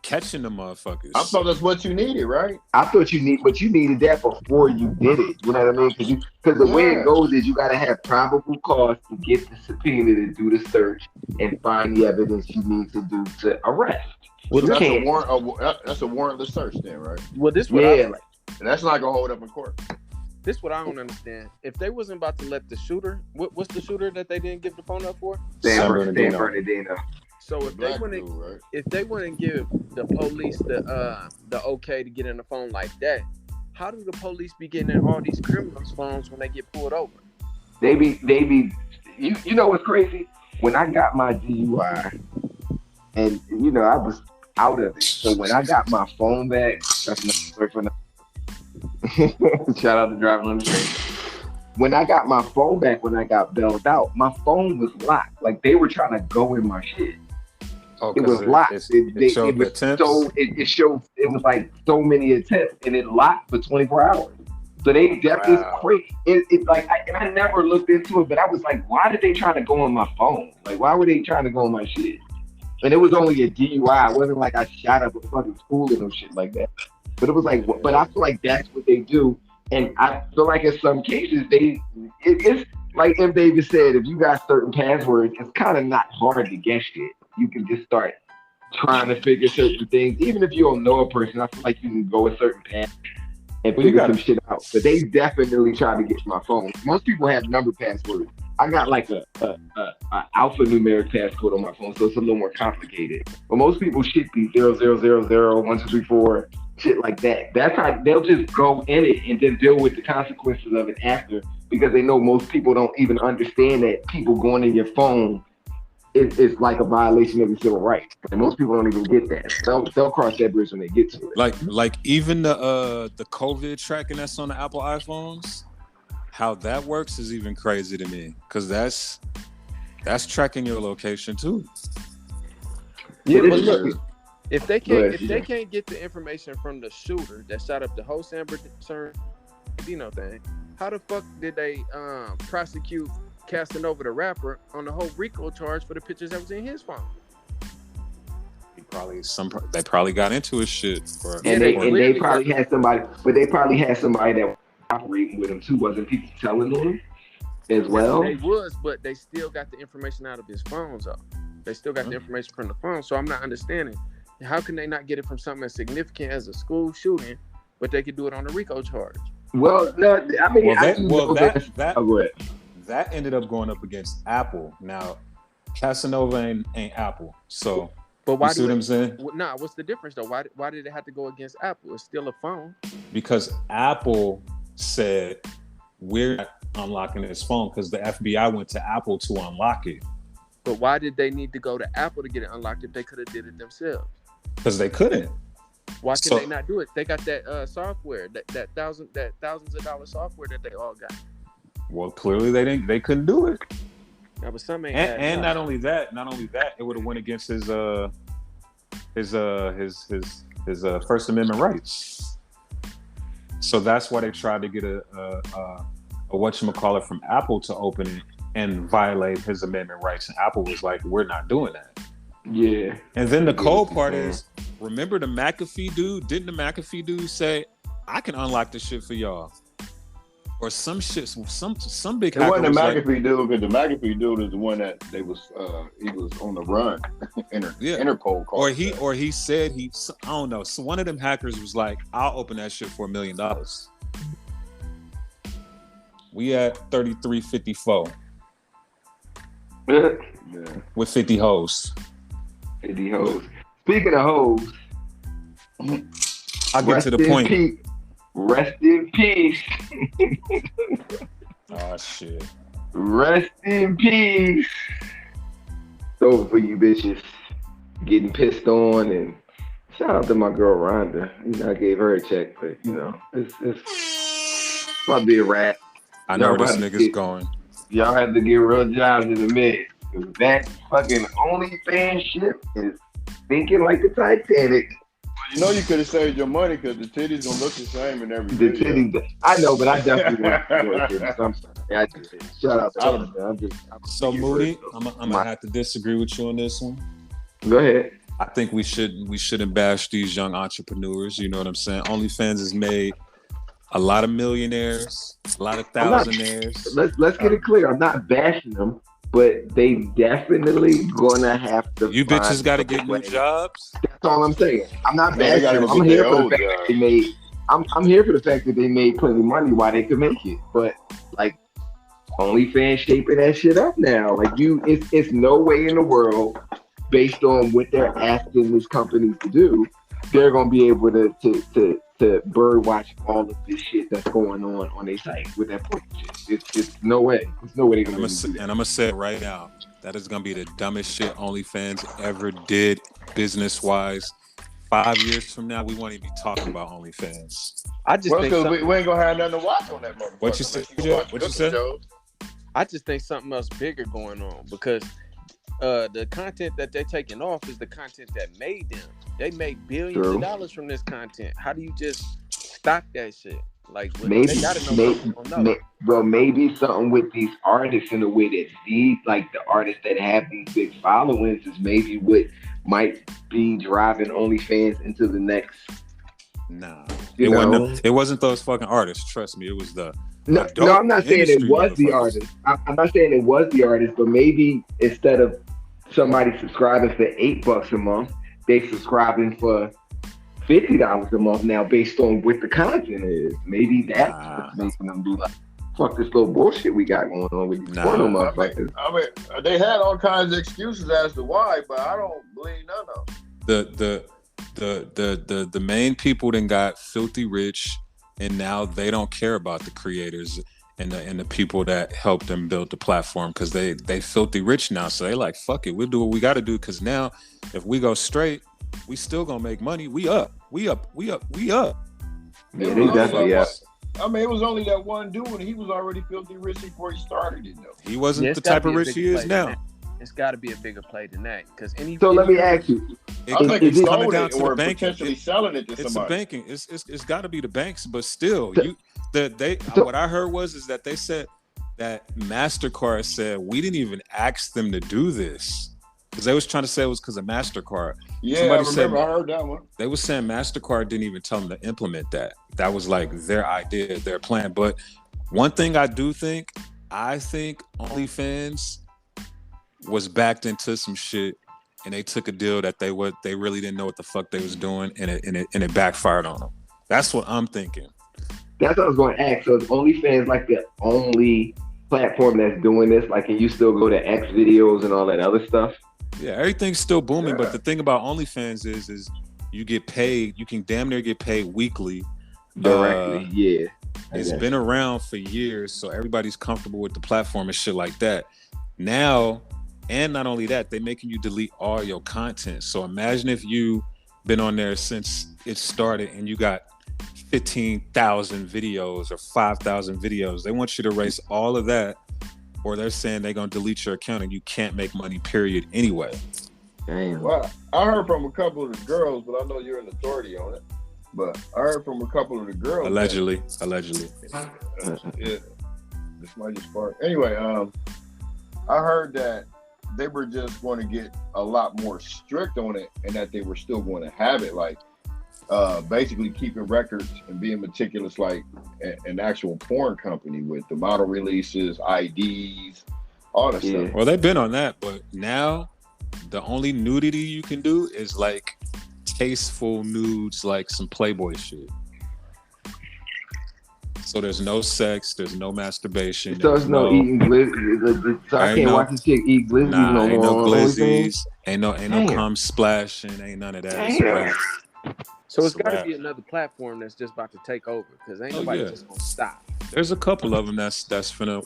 Speaker 1: catching the motherfuckers?
Speaker 3: I thought that's what you needed, right?
Speaker 4: I thought you needed that before you did it. You know what I mean? Because the way it goes is you got to have probable cause to get the subpoena to do the search and find the evidence you need to do to arrest.
Speaker 3: Well, that's a warrant. That's a warrantless search, then, right?
Speaker 2: Well, this
Speaker 3: and that's not gonna hold up in court.
Speaker 2: This what I don't understand. If they wasn't about to let the shooter, what's the shooter that they didn't give the phone up for?
Speaker 4: San Bernardino.
Speaker 2: So if they wouldn't give the police the okay to get in the phone like that, how do the police be getting in all these criminals' phones when they get pulled over?
Speaker 4: They be. You know what's crazy? When I got my DUI, and I was out of it. So when I got my phone back, that's not story for now. Shout out to driving on the train. When I got my phone back, when I got bailed out, my phone was locked. Like they were trying to go in my shit.
Speaker 1: Oh,
Speaker 4: it was locked. It showed it was like so many attempts, and it locked for 24 hours. So they definitely crazy. I never looked into it, but I was like, why did they try to go on my phone? Like, why were they trying to go on my shit? And it was only a DUI. It wasn't like I shot up a fucking school or no shit like that. But it was like, but I feel like that's what they do. And I feel like in some cases, it's like MDAVIS said, if you got certain passwords, it's kind of not hard to guess shit. You can just start trying to figure certain things. Even if you don't know a person, I feel like you can go a certain path and figure some shit out. But they definitely tried to get my phone. Most people have number passwords. I got like a alphanumeric passcode on my phone, so it's a little more complicated. But most people shit be 0000 1234, shit like that. That's how they'll just go in it and then deal with the consequences of it after, because they know most people don't even understand that people going in your phone is like a violation of your civil rights. And most people don't even get that. They'll cross that bridge when they get to it.
Speaker 1: Like even the COVID tracking that's on the Apple iPhones. How that works is even crazy to me, because that's tracking your location too.
Speaker 2: Yeah, but look, if they can't get the information from the shooter that shot up the whole San Bernardino thing, how the fuck did they prosecute Casanova the rapper on the whole RICO charge for the pictures that was in his phone?
Speaker 1: They probably got into his shit,
Speaker 4: they probably had somebody, but they probably had somebody that was operating with him too. Wasn't people telling them as well?
Speaker 2: They was, but they still got the information out of his phone, though. They still got the information from the phone. So I'm not understanding. How can they not get it from something as significant as a school shooting, but they could do it on a RICO charge?
Speaker 4: Well, no, I mean,
Speaker 1: that ended up going up against Apple. Now, Casanova ain't Apple, so.
Speaker 2: But why?
Speaker 1: You see what I'm saying?
Speaker 2: What's the difference though? Why did it have to go against Apple? It's still a phone.
Speaker 1: Because Apple said we're not unlocking this phone because the FBI went to Apple to unlock it.
Speaker 2: But why did they need to go to Apple to get it unlocked if they could have did it themselves?
Speaker 1: Because they couldn't.
Speaker 2: Why can they not do it? They got that software, that thousands of dollars software that they all got.
Speaker 1: Well, clearly they couldn't do it.
Speaker 2: Yeah, but some ain't.
Speaker 1: And not only that, it would have went against his First Amendment rights. So that's why they tried to get a whatchamacallit from Apple to open it and violate his amendment rights. And Apple was like, we're not doing that.
Speaker 4: Yeah.
Speaker 1: And then the cold part is, remember the McAfee dude? Didn't the McAfee dude say, I can unlock this shit for y'all? Or some shit, some big hacker.
Speaker 3: It wasn't the McAfee dude, because the McAfee dude is the one that he was on the run. Interpol called.
Speaker 1: Or he said I don't know. So one of them hackers was like, I'll open that shit for $1 million. We at 3354.
Speaker 4: Yeah.
Speaker 1: With 50 hoes.
Speaker 4: 50 hoes. Speaking of hoes,
Speaker 1: I'll get to the point.
Speaker 4: Rest in peace.
Speaker 1: Oh shit.
Speaker 4: Rest in peace. It's over for you bitches getting pissed on, and shout out to my girl Rhonda. I gave her a check, but it's about to be a wrap.
Speaker 1: I know where this nigga's going.
Speaker 4: Y'all have to get real jobs in a minute. That fucking OnlyFans shit is thinking like the Titanic.
Speaker 3: You know you could have saved your money because the titties gonna look the same in every
Speaker 4: The
Speaker 3: video.
Speaker 4: titties, I know, but I definitely want to do it. I'm sorry. I just, shout out to him, man.
Speaker 1: So Moody, I'm gonna have to disagree with you on this one.
Speaker 4: Go ahead.
Speaker 1: I think we shouldn't bash these young entrepreneurs. You know what I'm saying? OnlyFans has made a lot of millionaires, a lot of thousandaires.
Speaker 4: Let's get it clear. I'm not bashing them, but they definitely gonna have to.
Speaker 1: You bitches got to get new jobs.
Speaker 4: That's all I'm saying. I'm not bashing them. I'm here for the fact that they made. I'm here for the fact that they made plenty of money while they could make it. But like, OnlyFans shaping that shit up now. Like it's no way in the world, based on what they're asking these companies to do, they're gonna be able to bird watch all of this shit that's going on their site with that point shit. It's no way. There's no way they're gonna do that.
Speaker 1: And I'm gonna say it right now. That is gonna be the dumbest shit OnlyFans ever did business wise. 5 years from now, we won't even be talking about OnlyFans.
Speaker 2: I just think
Speaker 3: we ain't gonna have nothing to watch on that motherfucker.
Speaker 1: What you said? What you said?
Speaker 2: I just think something else bigger going on because the content that they're taking off is the content that made them. They make billions of dollars from this content. How do you just stop that shit? Like
Speaker 4: maybe,
Speaker 2: they gotta know
Speaker 4: maybe something with these artists in the way that these, like the artists that have these big followings, is maybe what might be driving OnlyFans into the next.
Speaker 1: Nah, it wasn't those fucking artists. Trust me, it was the.
Speaker 4: No, I'm not saying it was the artist. I'm not saying it was the artist, but maybe instead of somebody subscribing for $8 a month, they subscribing for $50 a month now, based on what the content is. Maybe that's what's making them do like, fuck this little bullshit we got going on with these porno motherfuckers.
Speaker 3: I mean, they had all kinds of excuses as to why, but I don't believe none of them.
Speaker 1: The main people then got filthy rich, and now they don't care about the creators and the people that helped them build the platform, because they filthy rich now. So they like, fuck it, we'll do what we got to do, because now if we go straight, we still gonna make money. We up.
Speaker 4: Yeah, they definitely up.
Speaker 3: I mean, it was only that one dude, and he was already filthy rich before he started it, though.
Speaker 1: He wasn't the type of rich he is now.
Speaker 2: It's got to be a bigger play than that.
Speaker 4: So let me ask you.
Speaker 1: It's coming down to the banking.
Speaker 3: Potentially selling it to
Speaker 1: it's
Speaker 3: somebody.
Speaker 1: The banking. It's got to be the banks, but still, what I heard is that they said that MasterCard said we didn't even ask them to do this, because they was trying to say it was because of MasterCard.
Speaker 3: Yeah, I heard that one.
Speaker 1: They was saying MasterCard didn't even tell them to implement that. That was like their idea, their plan. But one thing I think OnlyFans was backed into some shit, and they took a deal that they really didn't know what the fuck they was doing, and it backfired on them. That's what I'm thinking.
Speaker 4: That's what I was going to ask. So is OnlyFans like the only platform that's doing this? Like, can you still go to X videos and all that other stuff?
Speaker 1: Yeah, everything's still booming, but the thing about OnlyFans is you get paid. You can damn near get paid weekly.
Speaker 4: Directly, yeah.
Speaker 1: It's been around for years, so everybody's comfortable with the platform and shit like that. Now, and not only that, they're making you delete all your content. So imagine if you've been on there since it started and you got 15,000 videos or 5,000 videos. They want you to erase all of that, or they're saying they're going to delete your account and you can't make money, period, anyway.
Speaker 4: Damn.
Speaker 3: Well, I heard from a couple of the girls, but I know you're an authority on it. But I heard from a couple of the girls.
Speaker 1: Allegedly.
Speaker 3: Yeah. This might just spark. Anyway, I heard that they were just going to get a lot more strict on it, and that they were still going to have it, like basically keeping records and being meticulous, like an actual porn company, with the model releases, IDs, all that stuff.
Speaker 1: Well, they've been on that, but now the only nudity you can do is like tasteful nudes, like some Playboy shit. So there's no sex, there's no masturbation.
Speaker 4: So there's no eating glizzy. So I can't watch this chick eat glizzy no more.
Speaker 1: Ain't no glizzies, ain't no cum splashing, ain't none of that.
Speaker 2: So it's got to be another platform that's just about to take over, because ain't nobody just gonna stop.
Speaker 1: There's a couple of them that's finna.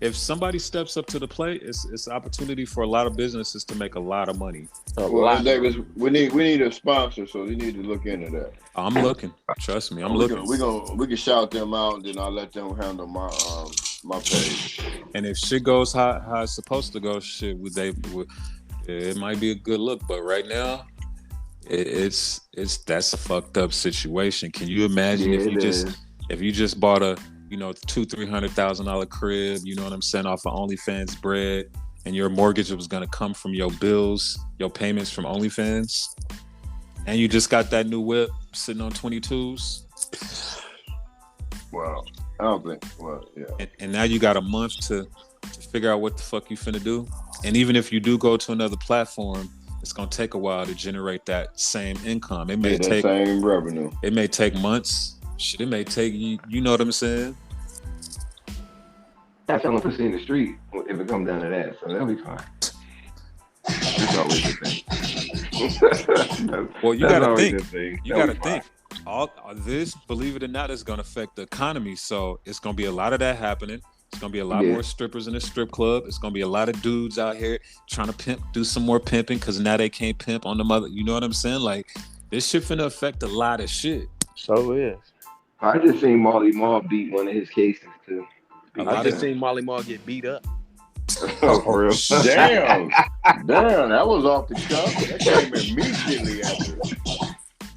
Speaker 1: If somebody steps up to the plate, it's opportunity for a lot of businesses to make a lot of money.
Speaker 3: Well, Davis, we need a sponsor, so you need to look into that.
Speaker 1: I'm looking. Trust me, I'm looking.
Speaker 3: We can shout them out, and then I'll let them handle my page.
Speaker 1: And if shit goes how it's supposed to go, it might be a good look. But right now, It's that's a fucked up situation. Can you imagine if you just bought a $200,000-$300,000 crib, you know what I'm saying, off of OnlyFans bread, and your mortgage was gonna come from your bills, your payments from OnlyFans, and you just got that new whip sitting on 22s.
Speaker 3: Well, I don't think. Well, yeah.
Speaker 1: And now you got a month to figure out what the fuck you finna do. And even if you do go to another platform, it's gonna take a while to generate that same income. It may take
Speaker 3: same revenue.
Speaker 1: It may take months. Shit, it may take you know what I'm saying?
Speaker 4: That's someone pussy in the street if it comes down to that, so that'll be fine. That's always the thing.
Speaker 1: Well, you gotta think. You gotta think. All this, believe it or not, is gonna affect the economy. So it's gonna be a lot of that happening. It's gonna be a lot more strippers in the strip club. It's gonna be a lot of dudes out here trying to pimp, do some more pimping, because now they can't pimp on the mother. You know what I'm saying? Like, this shit finna affect a lot of shit.
Speaker 2: So it is.
Speaker 4: I just seen Molly Mall beat one of his cases too.
Speaker 2: I just seen Molly Mall get beat up.
Speaker 3: Oh, for real? Damn, that was off the cuff. That came immediately after.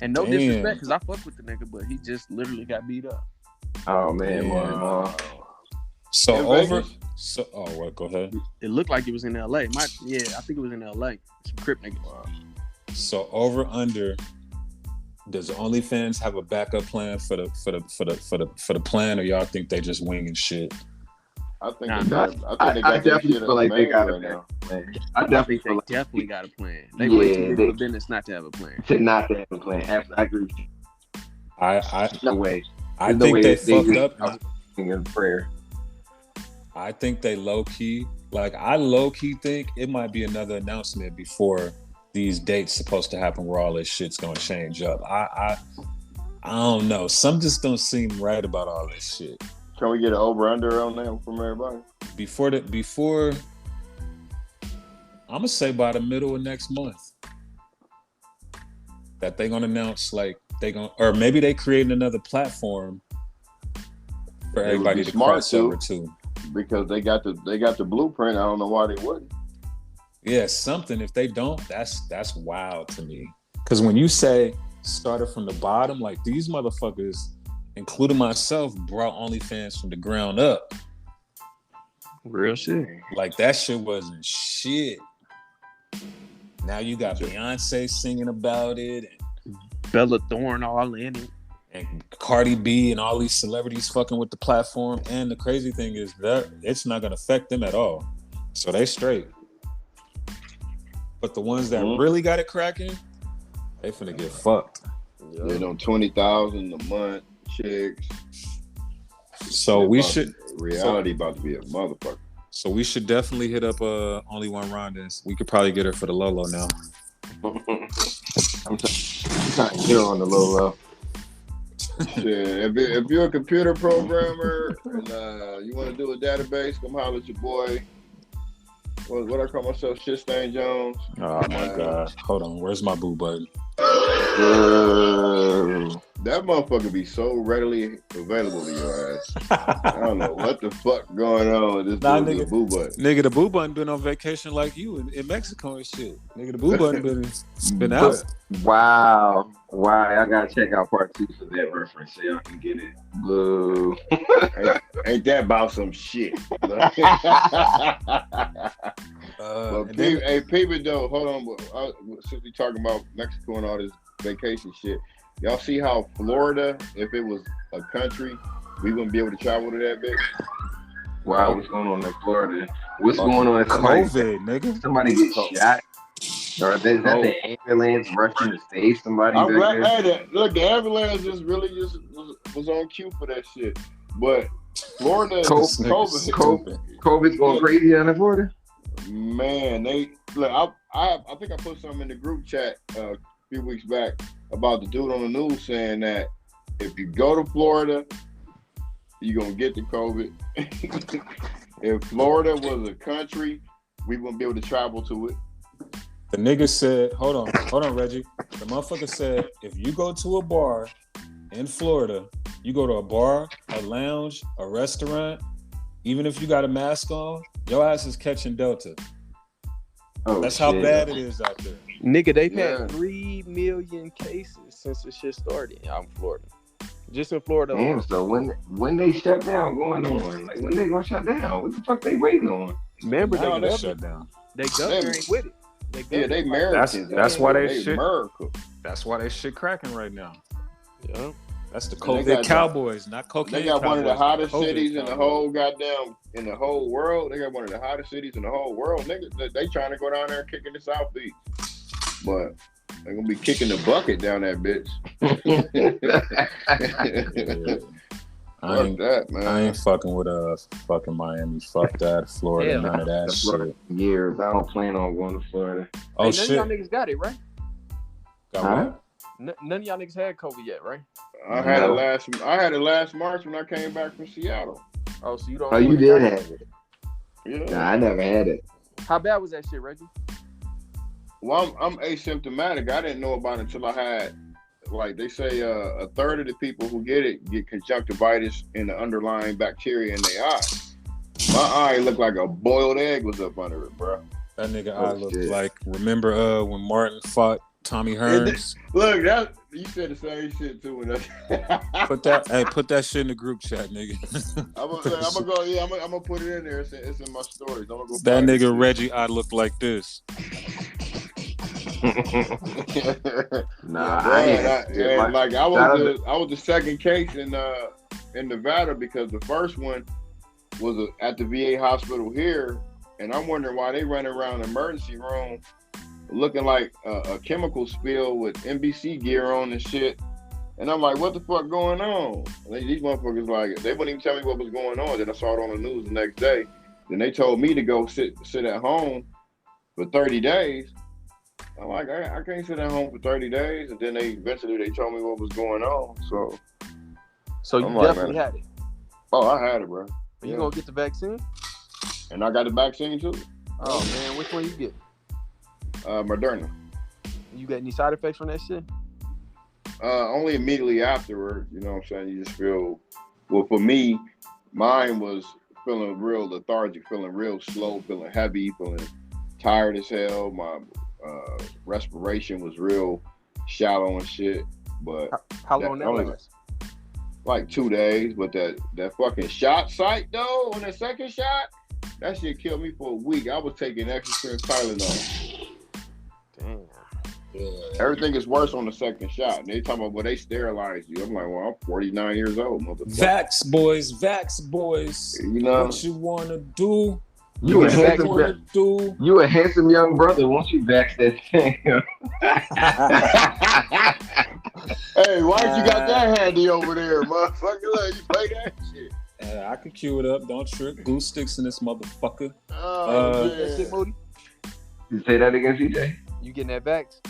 Speaker 2: And no disrespect, because I fuck with the nigga, but he just literally got beat up.
Speaker 4: Oh man, Molly
Speaker 1: Mall. Go ahead.
Speaker 2: It looked like it was in LA. I think it was in LA. Some Crip niggas. Wow.
Speaker 1: So over under, does OnlyFans have a backup plan for the plan, or y'all think they just winging shit?
Speaker 3: I think I
Speaker 4: definitely feel like they got a plan. I definitely feel like
Speaker 2: definitely got a plan. They way too big for business not to have a plan.
Speaker 4: Not to have a plan. Absolutely, I agree with you. No way.
Speaker 1: I think they fucked up.
Speaker 4: In prayer.
Speaker 1: I think they low key think it might be another announcement before these dates supposed to happen where all this shit's gonna change up. I don't know. Some just don't seem right about all this shit.
Speaker 3: Can we get an over under on that from everybody?
Speaker 1: Before I'm gonna say by the middle of next month that they gonna announce, like or maybe they create another platform for everybody to cross over to.
Speaker 3: Because they got the blueprint. I don't know why they wouldn't.
Speaker 1: Yeah, something. If they don't, that's wild to me. Because when you say started from the bottom, like, these motherfuckers, including myself, brought OnlyFans from the ground up.
Speaker 2: Real shit.
Speaker 1: Like, that shit wasn't shit. Now you got Beyonce singing about it, and
Speaker 2: Bella Thorne all in it,
Speaker 1: and Cardi B and all these celebrities fucking with the platform. And the crazy thing is that it's not gonna affect them at all. So they straight. But the ones that really got it cracking, they finna get fucked.
Speaker 3: They don't 20,000 a month chicks.
Speaker 1: So
Speaker 3: reality about to be a motherfucker.
Speaker 1: So we should definitely hit up Only One Ronda's. We could probably get her for the Lolo now.
Speaker 4: I'm trying to get her on the Lolo.
Speaker 3: Shit, if you're a computer programmer and you want to do a database, come holler at your boy. What I call myself, Shit Stain Jones.
Speaker 1: Oh my god! Hold on, where's my boo button?
Speaker 3: That motherfucker be so readily available to your ass. I don't know what the fuck going on with this nigga, boo button.
Speaker 1: Nigga, the boo button been on vacation like you in Mexico and shit. Nigga, the boo button been out.
Speaker 4: Wow. I gotta check out part 2 for that reference so y'all can get it. Boo.
Speaker 3: Ain't that about some shit? Hey, people, though, hold on. Since we talking about Mexico and all this vacation shit, y'all see how Florida, if it was a country, we wouldn't be able to travel to that bitch?
Speaker 4: Wow, what's going on in Florida? What's going on in
Speaker 1: COVID, nigga?
Speaker 4: Somebody get shot? Or is that the ambulance rushing to save somebody?
Speaker 3: I'm glad look, the ambulance was on cue for that shit. But Florida,
Speaker 4: COVID's going crazy down in Florida.
Speaker 3: Man, I think I put something in the group chat a few weeks back about the dude on the news saying that if you go to Florida, you're gonna get the COVID. If Florida was a country, we wouldn't be able to travel to it.
Speaker 1: The nigga said, hold on, Reggie. The motherfucker said, if you go to a bar in Florida, you go to a bar, a lounge, a restaurant, even if you got a mask on, your ass is catching Delta. That's how bad it is out there.
Speaker 2: Nigga, they've had 3 million cases since the shit started out in Florida. Just in Florida.
Speaker 4: Damn, so when they shut down going on, like when they gonna shut down? What the fuck they waiting on?
Speaker 2: Remember
Speaker 1: they shut down.
Speaker 2: They governor ain't with it.
Speaker 3: They Americans.
Speaker 1: That's why they shit.
Speaker 3: America.
Speaker 1: That's why they shit cracking right now.
Speaker 2: Yeah.
Speaker 1: That's the COVID Cowboys, not cocaine.
Speaker 3: They got one of the hottest
Speaker 1: COVID
Speaker 3: cities
Speaker 1: Cowboys.
Speaker 3: in the whole in the whole world. They got one of the hottest cities in the whole world. Niggas, they trying to go down there and kick in the South Beach, but they're gonna be kicking the bucket down that bitch.
Speaker 1: I ain't fucking with fucking Miami. Fuck that, Florida, none of that shit.
Speaker 4: Years, I don't plan on going to Florida.
Speaker 2: Oh shit! None of y'all niggas got it, right?
Speaker 1: Got what?
Speaker 2: None of y'all niggas had COVID yet, right?
Speaker 3: I had it last March when I came back from Seattle.
Speaker 2: Oh, so you don't?
Speaker 4: Oh, you did have it.
Speaker 3: Yeah.
Speaker 4: Nah, I never had it.
Speaker 2: How bad was that shit, Reggie?
Speaker 3: Well, I'm asymptomatic. I didn't know about it until I had, like they say, a third of the people who get it get conjunctivitis in the underlying bacteria in their eye. My eye looked like a boiled egg was up under it, bro.
Speaker 1: That nigga eye looked like. Remember when Martin fought Tommy Hearns?
Speaker 3: Look, you said the same shit too.
Speaker 1: Put that shit in the group chat, nigga.
Speaker 3: I'm gonna put it in there. It's in my stories. I'm gonna go.
Speaker 1: That nigga Reggie eye looked like this.
Speaker 3: Nah, I was the second case in Nevada because the first one was at the VA hospital here, and I'm wondering why they run around the emergency room looking like a chemical spill with NBC gear on and shit. And I'm like, what the fuck going on? And these motherfuckers they wouldn't even tell me what was going on. Then I saw it on the news the next day. Then they told me to go sit at home for 30 days. I'm like, I can't sit at home for 30 days. And then they eventually told me what was going on.
Speaker 2: So you definitely had it.
Speaker 3: Oh, I had it, bro.
Speaker 2: You gonna get the vaccine?
Speaker 3: And I got the vaccine too.
Speaker 2: Oh man, which one you get?
Speaker 3: Moderna.
Speaker 2: You got any side effects from that shit?
Speaker 3: Only immediately afterward. You know what I'm saying? You just feel. Well, for me, mine was feeling real lethargic, feeling real slow, feeling heavy, feeling tired as hell. My respiration was real shallow and shit. But
Speaker 2: how long that was?
Speaker 3: Like 2 days. But that fucking shot site though, on the second shot, that shit killed me for a week. I was taking extra strength Tylenol.
Speaker 2: Damn.
Speaker 3: Yeah. Everything is worse on the second shot. And they talking about, well, they sterilized you. I'm like, well, I'm 49 years old, motherfucker.
Speaker 1: Vax boys.
Speaker 3: You know
Speaker 1: what you wanna do?
Speaker 4: You a handsome young brother. Won't you vax that thing?
Speaker 3: Hey, why you got that handy over there, motherfucker? Look, you play that shit.
Speaker 1: I can cue it up. Don't trip. Glue sticks in this motherfucker.
Speaker 2: That's it, Moody.
Speaker 4: You say that again, CJ?
Speaker 2: You getting that vax?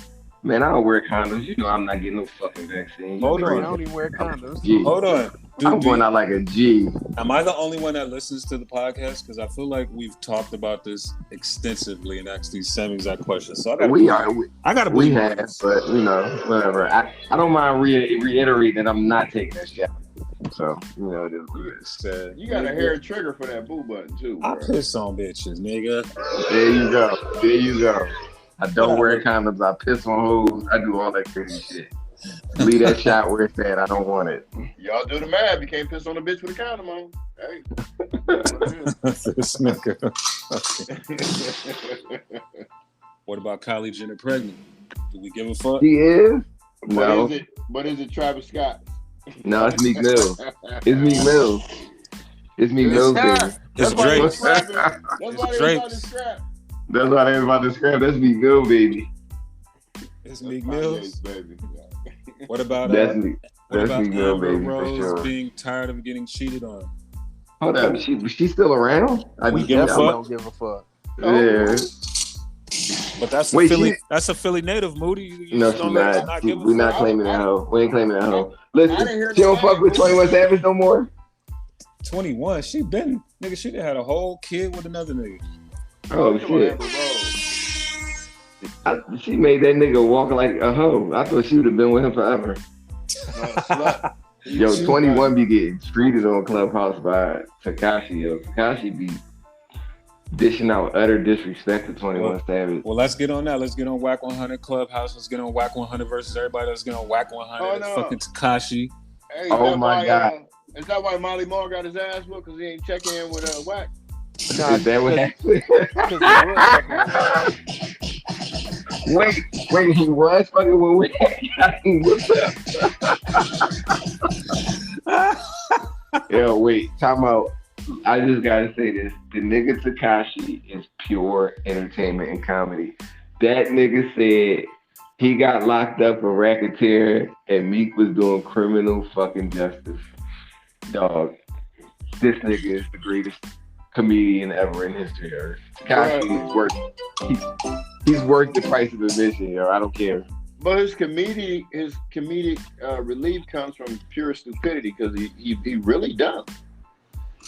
Speaker 4: Man, I don't wear condoms. You know I'm not getting no fucking vaccine.
Speaker 1: Hold on.
Speaker 2: I don't even wear condoms.
Speaker 1: Hold on.
Speaker 4: I'm going out like a G.
Speaker 1: Am I the only one that listens to the podcast? Because I feel like we've talked about this extensively and asked these semi-exact questions. So I got to
Speaker 4: We have, but you know, whatever. I don't mind reiterating that I'm not taking that shot. So, you know, it is.
Speaker 3: You got a hair trigger for that boo button too, bro.
Speaker 1: I piss on bitches, nigga.
Speaker 4: There you go. I don't wear condoms. I piss on hoes. I do all that crazy shit. Leave that shot where it's at. I don't want it.
Speaker 3: Y'all do the math. You can't piss on a bitch with a condom on. Hey.
Speaker 1: This nigga. What about Kylie Jenner pregnant? Do we give a fuck?
Speaker 4: She is?
Speaker 3: No. But is it Travis Scott?
Speaker 4: No, it's Meek Mill. It's Meek Mill. It's Meek Mill, baby.
Speaker 1: It's Drake.
Speaker 3: That's why everybody's scrapped.
Speaker 4: That's why everybody's scrapped. That's Meek Mill, baby.
Speaker 1: It's Meek Mills,
Speaker 3: baby.
Speaker 1: What about
Speaker 4: Meek Mill,
Speaker 1: Amber
Speaker 4: baby,
Speaker 1: Rose
Speaker 4: for sure.
Speaker 1: being tired of getting cheated on?
Speaker 4: Hold up, she's still around?
Speaker 1: We give a fuck.
Speaker 2: Don't give a fuck.
Speaker 4: Yeah.
Speaker 1: But that's a Philly native, Moody.
Speaker 4: No, she's not. We're not claiming that hoe. We ain't claiming that hoe. Listen, she don't fuck with 21 Savage no more?
Speaker 1: 21? She done had a whole kid with another nigga.
Speaker 4: Oh, shit. She made that nigga walk like a hoe. I thought she would have been with him forever. Yo, 21 be getting treated on Clubhouse by Tekashi. Yo, Tekashi be dishing out utter disrespect to 21 Savage.
Speaker 1: Well, let's get on that. Let's get on Whack 100 Clubhouse. Let's get on Whack 100 versus everybody. Let's get on Whack 100 and fucking Tekashi.
Speaker 3: Hey,
Speaker 4: oh my God.
Speaker 3: Is that why Molly Moore got his ass whooped? Because he ain't checking in with Whack?
Speaker 2: Nah,
Speaker 4: Is that what happened? Wait, he was fucking with Whack? What's up? Yo, wait, time out. I just gotta say this. The nigga Tekashi is pure entertainment and comedy. That nigga said he got locked up for racketeering and Meek was doing criminal fucking justice. Dog, this nigga is the greatest comedian ever in history. Tekashi is worth he's worth the price of admission, yo. I don't care.
Speaker 3: But his comedic relief comes from pure stupidity because he really dumb.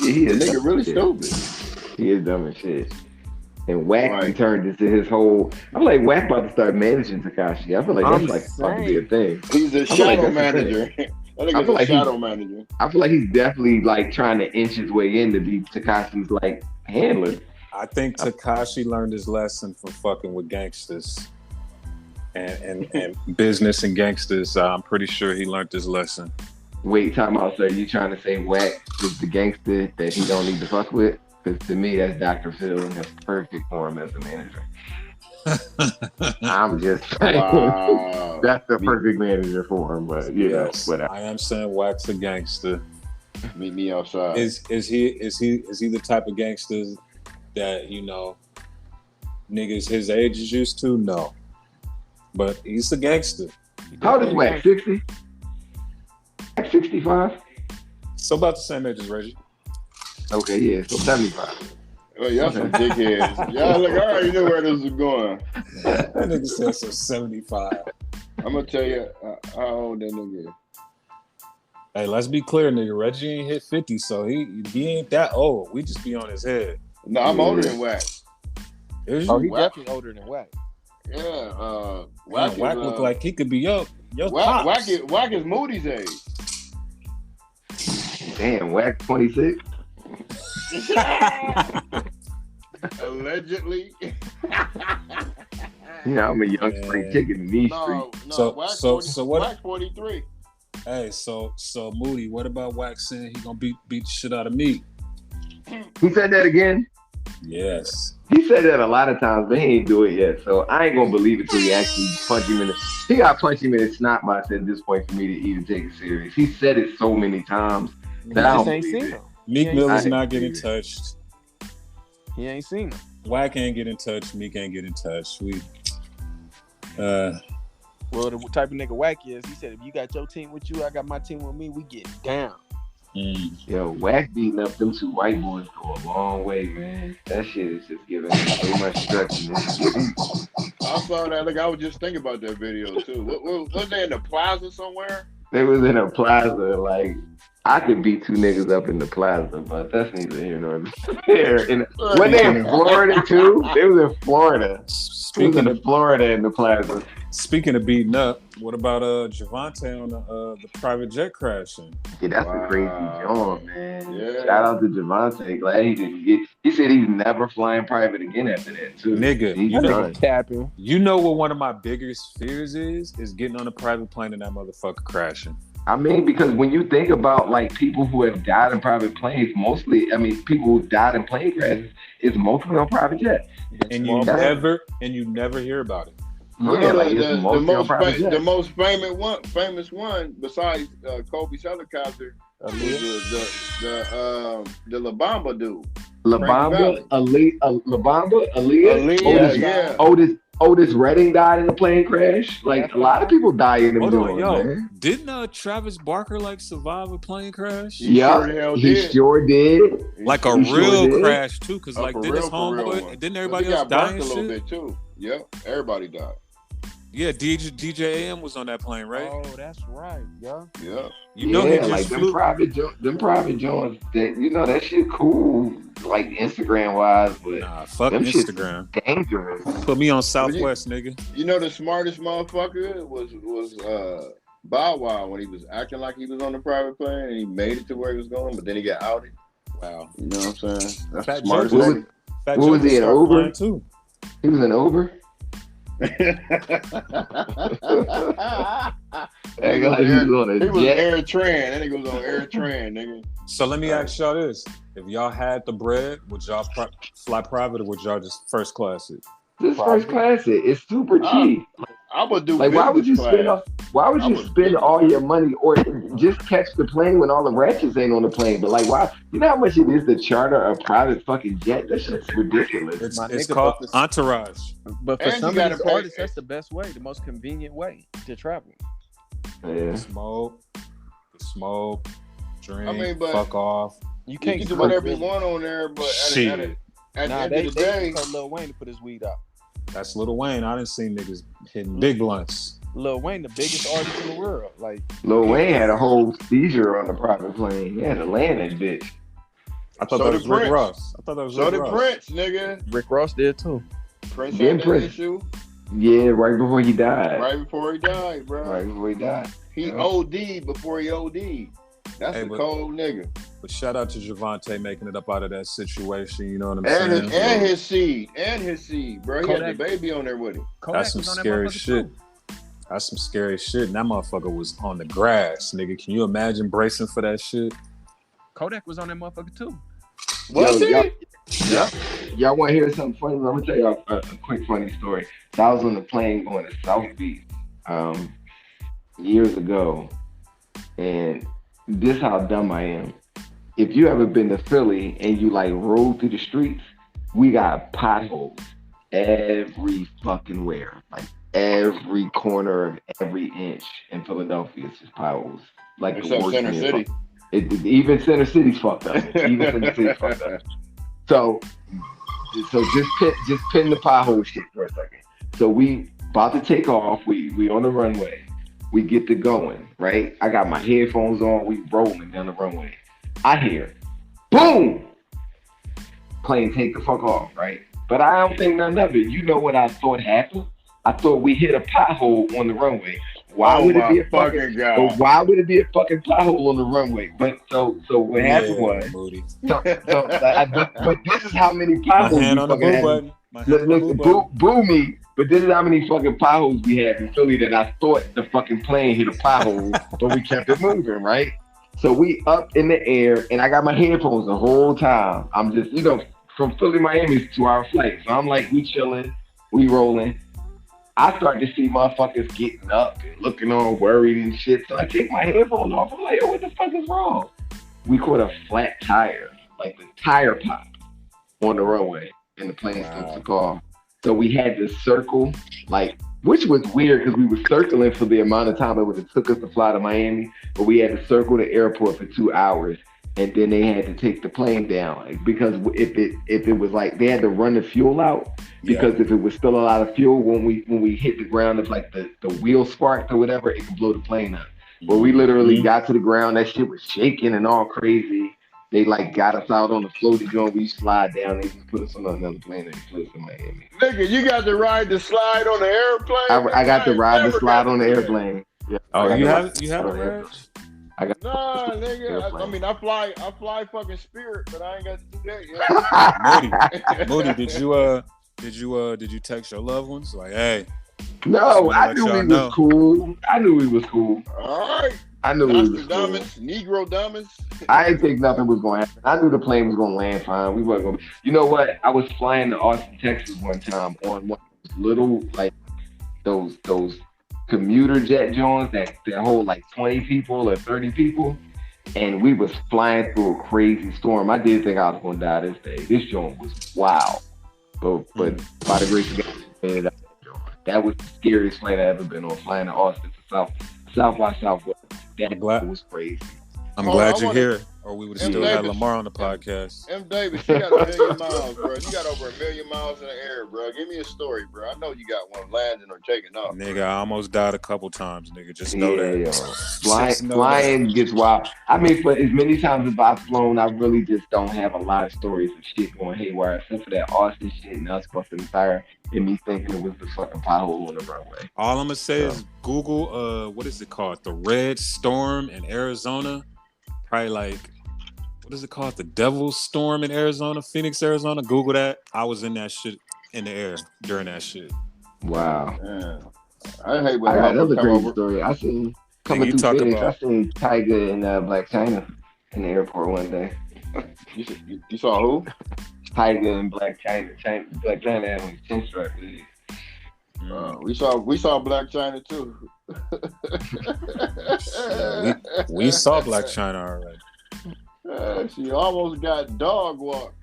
Speaker 4: Yeah, he is
Speaker 3: nigga really stupid.
Speaker 4: He is dumb as shit. And Whack turned into his whole. I feel like Whack about to start managing Tekashi. I feel like that's like about to be a thing.
Speaker 3: He's a shadow manager. I feel like shadow manager.
Speaker 4: I feel like he's definitely like trying to inch his way in to be Tekashi's like handler.
Speaker 1: I think Tekashi learned his lesson from fucking with gangsters and business and gangsters. I'm pretty sure he learned his lesson.
Speaker 4: Wait, time out, sir. You trying to say Whack is the gangster that he don't need to fuck with? Because to me, that's Dr. Phil and that's perfect for him as a manager. I'm just saying. Wow. That's the perfect manager for him, but
Speaker 1: yes,
Speaker 4: whatever.
Speaker 1: I am saying Whack's a gangster.
Speaker 3: Meet me outside.
Speaker 1: Is he the type of gangster that, you know, niggas his age is used to? No. But he's a gangster.
Speaker 4: How old is Whack? 60? 65?
Speaker 1: So about the same age as Reggie.
Speaker 4: Okay, yeah, so 75.
Speaker 3: Oh, y'all some dickheads. Y'all like, I already knew where this was going.
Speaker 1: That nigga said so 75.
Speaker 3: I'm gonna tell you how old that nigga is.
Speaker 1: Hey, let's be clear, nigga. Reggie ain't hit 50, so he ain't that old. We just be on his head.
Speaker 3: No, I'm older than Whack.
Speaker 2: He definitely older than Whack.
Speaker 3: Yeah,
Speaker 1: Whack look like he could be your
Speaker 3: Whack is Moody's age.
Speaker 4: Damn, Whack 26.
Speaker 3: Allegedly.
Speaker 4: Yeah, I'm a young spring chicken in these streets.
Speaker 3: No, Whack 43.
Speaker 1: Hey, so Moody, what about Whack saying he gonna beat the shit out of me?
Speaker 4: He said that again?
Speaker 1: Yes.
Speaker 4: He said that a lot of times, but he ain't do it yet. So I ain't gonna believe it till he actually punch him in the. He got punch him in his snot box at this point for me to even take it serious. He said it so many times that I don't
Speaker 2: ain't
Speaker 4: believe
Speaker 2: seen
Speaker 4: it.
Speaker 2: him.
Speaker 1: Meek Mill's not getting touched.
Speaker 2: He ain't seen him.
Speaker 1: Whack ain't getting touched. Meek ain't getting touched.
Speaker 2: Well, the type of nigga Whack is, he said, if you got your team with you, I got my team with me, we get down.
Speaker 4: Yo, Whack beating up them two white boys go a long way, man. That shit is just giving so much structure.
Speaker 3: I saw that. Like, I was just thinking about that video too. Was they in the plaza somewhere?
Speaker 4: They was in a plaza. Like, I could beat two niggas up in the plaza, but that's neither here nor there. When they in Florida too? They was in Florida. Speaking of Florida in the plaza.
Speaker 1: Speaking of beating up, what about Javante on the private jet crashing?
Speaker 4: Yeah, that's a crazy joint, man.
Speaker 3: Yeah.
Speaker 4: Shout out to Javante. Glad he didn't get. He said he's never flying private again after that too.
Speaker 1: Nigga,
Speaker 2: tapping.
Speaker 1: You know what one of my biggest fears is getting on a private plane and that motherfucker crashing.
Speaker 4: I mean, because when you think about like people who have died in private planes, mostly, I mean, people who died in plane crashes, it's mostly on private jets.
Speaker 1: And you never hear about it.
Speaker 4: Yeah, like the
Speaker 3: most famous one besides Kobe's helicopter was the La Bamba dude.
Speaker 4: La Bamba, Aaliyah, Otis Redding died in a plane crash. Like a lot of people die in them doing, man.
Speaker 1: Didn't Travis Barker like survive a plane crash?
Speaker 4: Yeah, he sure did.
Speaker 1: Like a real crash too, because like didn't his homeboy, didn't everybody else die and
Speaker 3: a little
Speaker 1: shit?
Speaker 3: bit too. Yep, everybody died.
Speaker 1: Yeah, DJ AM was on that plane, right?
Speaker 2: Oh, that's right, yeah.
Speaker 3: Yeah.
Speaker 1: You know, he just
Speaker 4: like
Speaker 1: flew.
Speaker 4: them private joints. That that shit cool, like Instagram wise, but
Speaker 1: nah, fuck Instagram.
Speaker 4: Dangerous.
Speaker 1: Put me on Southwest, nigga.
Speaker 3: You know the smartest motherfucker was Bow Wow when he was acting like he was on the private plane and he made it to where he was going, but then he got outed.
Speaker 1: Wow.
Speaker 3: You know what I'm saying? That's
Speaker 1: Fat
Speaker 3: the smartest.
Speaker 4: What was he, an Uber?
Speaker 1: Too.
Speaker 4: He was an Uber?
Speaker 3: He was Air Tran. That nigga was on Air Tran, nigga.
Speaker 1: So let me ask y'all this: if y'all had the bread, would y'all fly private, or would y'all just first class it?
Speaker 4: This first class it's super cheap.
Speaker 3: I would do
Speaker 4: like why would you
Speaker 3: class.
Speaker 4: spend all your money or just catch the plane when all the ratchets ain't on the plane? But like why, you know how much it is to charter a private fucking jet? That shit's ridiculous.
Speaker 1: It's called Entourage.
Speaker 2: But for some of these artists, that's the best way, the most convenient way to travel.
Speaker 4: Yeah.
Speaker 1: Smoke, drink, fuck off.
Speaker 3: You can't do whatever you want on there, but at the end of the day,
Speaker 2: told Lil Wayne to put his weed out.
Speaker 1: That's Lil Wayne. I didn't see niggas hitting big blunts.
Speaker 2: Lil Wayne, the biggest artist in the world. Like
Speaker 4: Lil Wayne had a whole seizure on the private plane. He had to land that bitch.
Speaker 1: I thought that was Rick Ross. I thought that was Rick Ross.
Speaker 3: Prince, nigga.
Speaker 2: Rick Ross did too.
Speaker 3: Prince had that issue.
Speaker 4: Yeah, right before he died.
Speaker 3: Right before he died, bro.
Speaker 4: Right before he died.
Speaker 3: He OD'd before he OD'd. That's a cold nigga.
Speaker 1: But shout out to Javante making it up out of that situation. You know what I'm saying?
Speaker 3: And his seed, bro. He had the baby on there with him.
Speaker 1: That's some scary shit. That's some scary shit. And that motherfucker was on the grass, nigga. Can you imagine bracing for that shit?
Speaker 2: Kodak was on that motherfucker too.
Speaker 3: Was he?
Speaker 4: Yeah. Y'all want to hear something funny? I'm gonna tell y'all a quick funny story. So I was on the plane going to South Beach years ago, and this how dumb I am. If you ever been to Philly and you like roll through the streets, we got potholes every fucking where. Like every corner of every inch in Philadelphia is just potholes. Like
Speaker 3: except Center City.
Speaker 4: Even Center City's fucked up. So just pin the pothole shit for a second. So we about to take off. We on the runway. We get to going, right? I got my headphones on. We rolling down the runway. I hear, boom! Plane take the fuck off, right? But I don't think none of it. You know what I thought happened? I thought we hit a pothole on the runway. Why would it be a fucking pothole on the runway? But so what happened was, but this is how many potholes we fucking had. Look, boo me. But this is how many fucking potholes we had in Philly that I thought the fucking plane hit a pothole, but we kept it moving, right? So we up in the air, and I got my headphones the whole time. I'm just, from Philly, Miami, it's a 2-hour flight. So I'm like, we chilling, we rolling. I start to see motherfuckers getting up and looking all worried and shit. So I take my headphones off. I'm like, yo, what the fuck is wrong? We caught a flat tire, like the tire popped on the runway, and the plane still took off. So we had to circle, which was weird because we were circling for the amount of time it would have took us to fly to Miami, but we had to circle the airport for 2 hours, and then they had to take the plane down because if it was like they had to run the fuel out because if it was still a lot of fuel when we hit the ground, if like the wheel sparked or whatever, it could blow the plane up. But we literally got to the ground, that shit was shaking and all crazy. They got us out on the floaty joint. We slide down. They just put us on another plane and flew us to Miami.
Speaker 3: Nigga, you got to ride the slide on the airplane?
Speaker 4: I got to ride the slide on the airplane. Yeah.
Speaker 1: Oh, you have a Reg?
Speaker 3: Nah, nigga. I fly fucking Spirit, but I ain't got to do that yet.
Speaker 1: Moody, did you text your loved ones like, hey?
Speaker 4: No, I knew we was cool.
Speaker 3: All right.
Speaker 4: I knew we was cool.
Speaker 3: Negro dummies.
Speaker 4: I didn't think nothing was going to happen. I knew the plane was going to land fine. We weren't going to. You know what? I was flying to Austin, Texas one time on one of those little, those commuter jet joints that hold 20 people or 30 people. And we was flying through a crazy storm. I did think I was going to die this day. This joint was wild. But by the grace of God, that was the scariest flight I ever been on, flying to Austin to South by Southwest. That was crazy.
Speaker 1: I'm glad you're here, or we would have still had Lamar on the podcast.
Speaker 3: MDAVIS, you got 1 million miles, bro. You got over 1 million miles in the air, bro. Give me a story, bro. I know you got one landing or taking off.
Speaker 1: Nigga, I almost died a couple times, nigga. Just know that.
Speaker 4: Yo. Flying gets wild. I mean, for as many times as I've flown, I really just don't have a lot of stories of shit going haywire, except for that Austin shit and us busting the tire and me thinking it was the fucking pothole on the runway.
Speaker 1: All I'm gonna say is Google, what is it called? The Red Storm in Arizona. Probably what is it called? The Devil's Storm in Arizona, Phoenix, Arizona. Google that. I was in that shit in the air during that shit.
Speaker 4: Wow.
Speaker 3: Yeah. I hate when
Speaker 4: I got another
Speaker 3: come
Speaker 4: crazy
Speaker 3: over.
Speaker 4: story. I seen coming through Phoenix. I seen Tiger and Black China in the airport one day.
Speaker 3: You saw who?
Speaker 4: Tiger and Black China. Black China had on chin strap.
Speaker 3: We saw Black China too.
Speaker 1: Yeah, we saw Black China already.
Speaker 3: She almost got dog walked.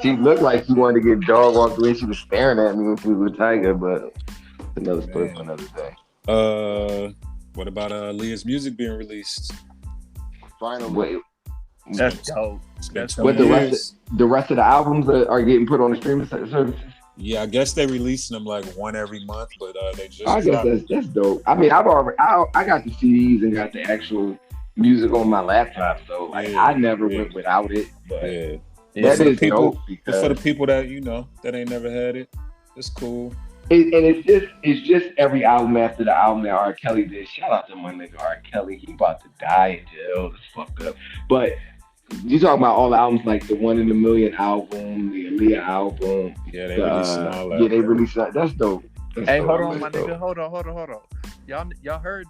Speaker 4: She looked like she wanted to get dog walked the way she was staring at me when she was with Tiger, but another story for another day.
Speaker 1: What about Leah's music being released?
Speaker 3: Finally.
Speaker 4: Wait.
Speaker 2: That's dope.
Speaker 4: What the rest of the albums are getting put on the streaming services?
Speaker 1: Yeah, I guess they releasing them like one every month, but they just.
Speaker 4: I guess that's dope. I mean, I got the CDs and got the actual music on my laptop, so like I never went without it. But that is dope because
Speaker 1: for the people that that ain't never had it, it's cool.
Speaker 4: It's just every album after the album that R. Kelly did. Shout out to my nigga R. Kelly. He about to die in jail. It's fucked up. But you talking about all the albums like the One in a Million album, the Aaliyah album.
Speaker 1: Yeah, they released all that.
Speaker 4: Yeah, they released that. That's dope.
Speaker 2: Hold on, my nigga. Hold on. Y'all heard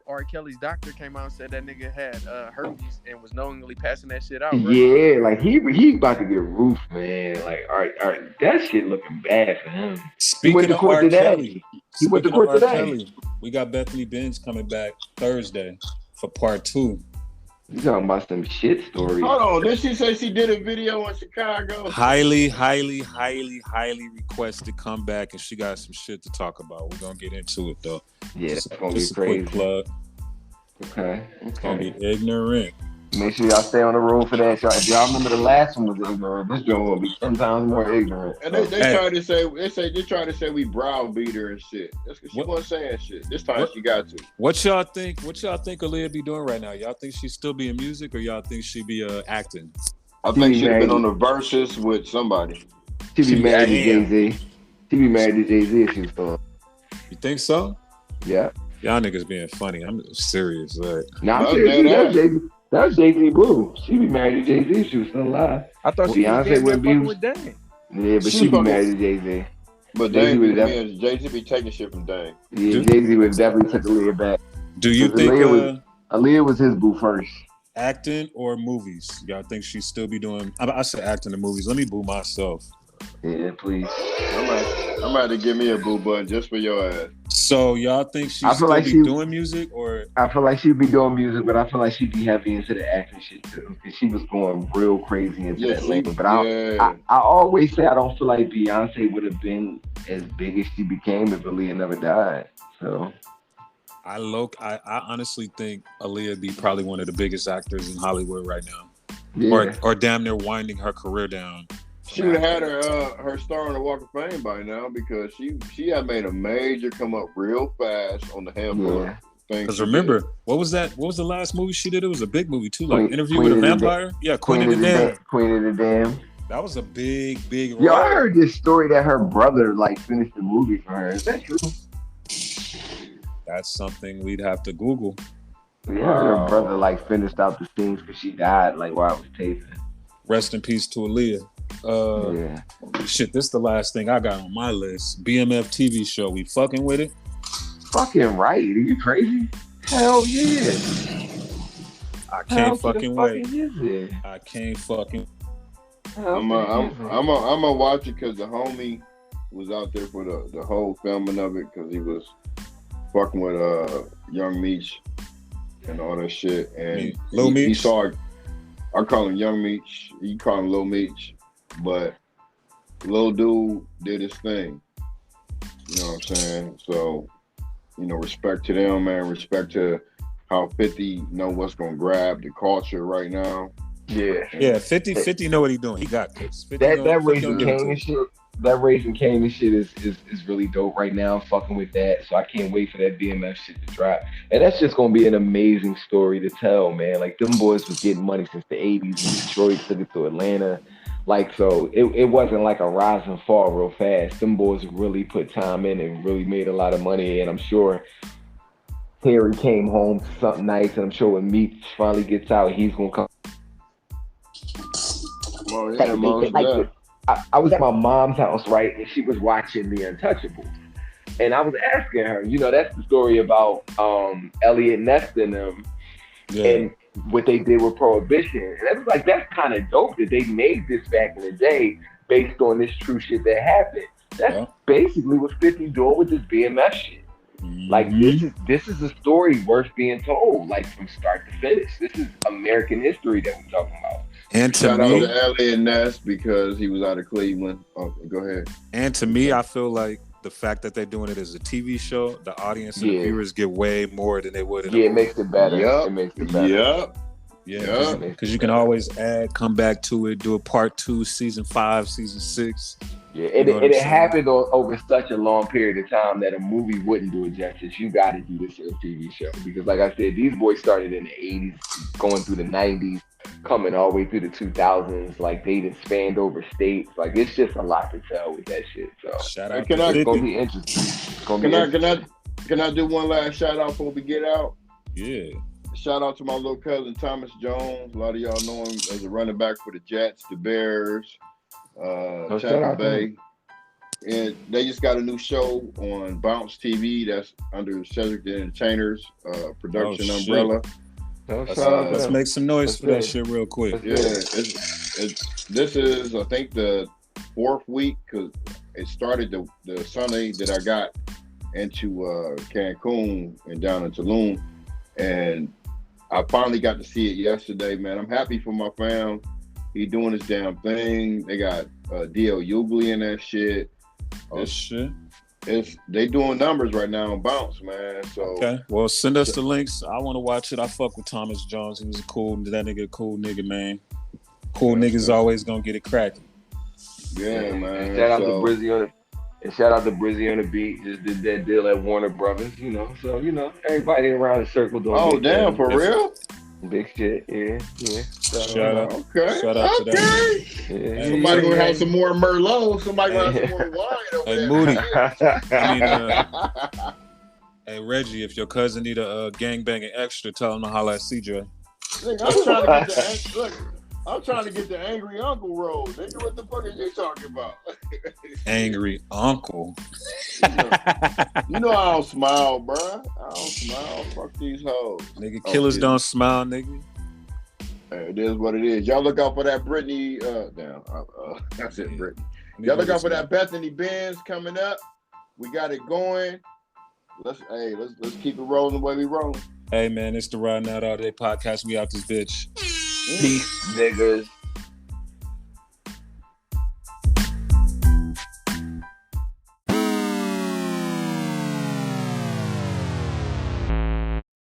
Speaker 2: R. Kelly's doctor came out and said that nigga had herpes and was knowingly passing that shit out, right?
Speaker 4: Yeah, like he about to get roofed, man. Like, all right, that shit looking bad for him.
Speaker 1: Speaking of R. Kelly,
Speaker 4: he went to court today.
Speaker 1: We got Bethany Benz coming back Thursday for part 2.
Speaker 4: You talking about some shit stories?
Speaker 3: Hold on, did she say she did a video in Chicago?
Speaker 1: Highly requested comeback, and she got some shit to talk about. We're gonna get into it though.
Speaker 4: Yeah, it's gonna be
Speaker 1: crazy.
Speaker 4: Quick
Speaker 1: plug.
Speaker 4: Okay.
Speaker 1: It's gonna be ignorant.
Speaker 4: Make sure y'all stay on the road for that. If y'all remember the last one was ignorant, this one will be 10 times more ignorant.
Speaker 3: And they try to say we browbeat her and shit. That's because she wasn't saying shit. This time she got to.
Speaker 1: What y'all think Aaliyah be doing right now? Y'all think she still be in music, or y'all think she be acting?
Speaker 3: I think she'd have been on the verses with somebody.
Speaker 4: She be married to Jay-Z. She be married to Jay-Z if she's still.
Speaker 1: You think so?
Speaker 4: Yeah.
Speaker 1: Y'all niggas being funny. I'm serious. Like,
Speaker 4: I'm serious. That was Jay-Z Blue. She be married to Jay-Z if she was still alive.
Speaker 2: I thought she was fucking with Dame.
Speaker 4: Yeah, but she be married to Jay-Z.
Speaker 3: But Jay-Z be taking shit from Dame.
Speaker 4: Yeah, Jay-Z would definitely take Aaliyah back.
Speaker 1: Do you think
Speaker 4: Aaliyah was his boo first?
Speaker 1: Acting or movies? Y'all think she still be doing? I said acting and movies. Let me boo myself.
Speaker 4: Yeah, please.
Speaker 3: I'm about to give me a boo button just for your ass.
Speaker 1: So y'all think she still be doing music, or?
Speaker 4: I feel like she'd be doing music, but I feel like she'd be heavy into the acting shit too, because she was going real crazy into that label. But I always say I don't feel like Beyonce would have been as big as she became if Aaliyah never died. So
Speaker 1: I honestly think Aaliyah be probably one of the biggest actors in Hollywood right now, or damn near winding her career down.
Speaker 3: She would have had her star on the Walk of Fame by now, because she had made a major come up real fast on the handful thing.
Speaker 1: Because remember, what was that? What was the last movie she did? It was a big movie too, like Interview with a Vampire. Yeah, Queen of the Dam.
Speaker 4: Queen of the Dam.
Speaker 1: That was a big role.
Speaker 4: Yo, I heard this story that her brother finished the movie for her. Is that true?
Speaker 1: That's something we'd have to Google.
Speaker 4: Yeah, her brother finished out the scenes because she died while I was taping.
Speaker 1: Rest in peace to Aaliyah. Shit, this is the last thing I got on my list. BMF TV show. We fucking with it?
Speaker 4: Fucking right. Are you crazy? Hell yeah.
Speaker 1: I can't fucking wait. I can't fucking.
Speaker 3: I'm gonna watch it because the homie was out there for the whole filming of it, because he was fucking with Young Meech and all that shit. And
Speaker 1: Lil Meech?
Speaker 3: He saw. I call him Young Meech. You call him Lil Meech. But Lil Dude did his thing. You know what I'm saying? So, respect to them, man. Respect to how 50 know what's going to grab the culture right now.
Speaker 4: Yeah.
Speaker 1: 50 know what he's doing. He got this.
Speaker 4: That Raising Cane and shit. That Raising Cane and shit is really dope right now. I'm fucking with that. So I can't wait for that BMF shit to drop. And that's just gonna be an amazing story to tell, man. Them boys was getting money since the 80s when Detroit took it to Atlanta. So it wasn't like a rise and fall real fast. Them boys really put time in and really made a lot of money. And I'm sure Terry came home to something nice, and I'm sure when Meech finally gets out, he's gonna come.
Speaker 3: Well, yeah,
Speaker 4: I was at my mom's house, right, and she was watching The Untouchables, and I was asking her, that's the story about Elliot Ness and them, and what they did with Prohibition, and I was like, that's kind of dope that they made this back in the day based on this true shit that happened. That's basically what 50 doing with this BMF shit. Like this is a story worth being told, like from start to finish. This is American history that we're talking about.
Speaker 1: And to
Speaker 3: Shout
Speaker 1: me,
Speaker 3: out to Elliot Ness because he was out of Cleveland. Oh, go ahead.
Speaker 1: And to me, I feel like the fact that they're doing it as a TV show, the audience and the viewers get way more than they would.
Speaker 4: It makes it better. It makes it better.
Speaker 1: Yeah, because you can always come back to it, do a part 2, season 5, season 6.
Speaker 4: Yeah, it happened over such a long period of time that a movie wouldn't do it justice. You got to do this as a TV show because, like I said, these boys started in the 80s, going through the 90s, coming all the way through the 2000s. Like they just spanned over states. Like it's just a lot to tell with that shit. So
Speaker 1: shout out,
Speaker 4: it's gonna be interesting.
Speaker 3: Can I do one last shout out before we get out?
Speaker 1: Yeah.
Speaker 3: Shout out to my little cousin Thomas Jones. A lot of y'all know him as a running back for the Jets, the Bears, Tampa Bay. And they just got a new show on Bounce TV that's under Cedric the Entertainer's production umbrella.
Speaker 1: Let's make some noise for that shit real quick.
Speaker 3: Yeah, this is, I think, the 4th week because it started the Sunday that I got into Cancun and down in Tulum. And I finally got to see it yesterday, man. I'm happy for my fam. He doing his damn thing. They got D.L. Hughley in that shit.
Speaker 1: Shit.
Speaker 3: They doing numbers right now on Bounce, man. So
Speaker 1: okay, well, send us the links. I want to watch it. I fuck with Thomas Jones. He was a cool nigga, man. Cool niggas always gonna get it cracking.
Speaker 3: Yeah, man.
Speaker 4: And shout out to Brizzy on the beat. Just did that deal at Warner Brothers, So everybody around the circle doing.
Speaker 3: Oh damn, for real?
Speaker 4: Big shit, yeah.
Speaker 1: Shout out.
Speaker 3: Okay.
Speaker 1: Shout out to that.
Speaker 3: Yeah. Somebody gonna have some more Merlot. Somebody gonna have some more wine over
Speaker 1: there. Moody. Hey Reggie, if your cousin need a gangbanging extra, tell him to holler at CJ.
Speaker 3: Look, I'm trying to get the angry uncle role. Nigga, what the fuck are you talking about?
Speaker 1: Angry uncle.
Speaker 3: You know I don't smile, bro. I don't smile. Fuck these hoes.
Speaker 1: Nigga, killers don't smile, nigga.
Speaker 3: Hey, it is what it is. Y'all look out for that Brittany. That's it, Brittany. Y'all look out for that Bethany Benz coming up. We got it going. Let's keep it rolling the way we roll.
Speaker 1: Hey man, it's the Riding Out All Day podcast. We out this bitch.
Speaker 4: Peace, niggas.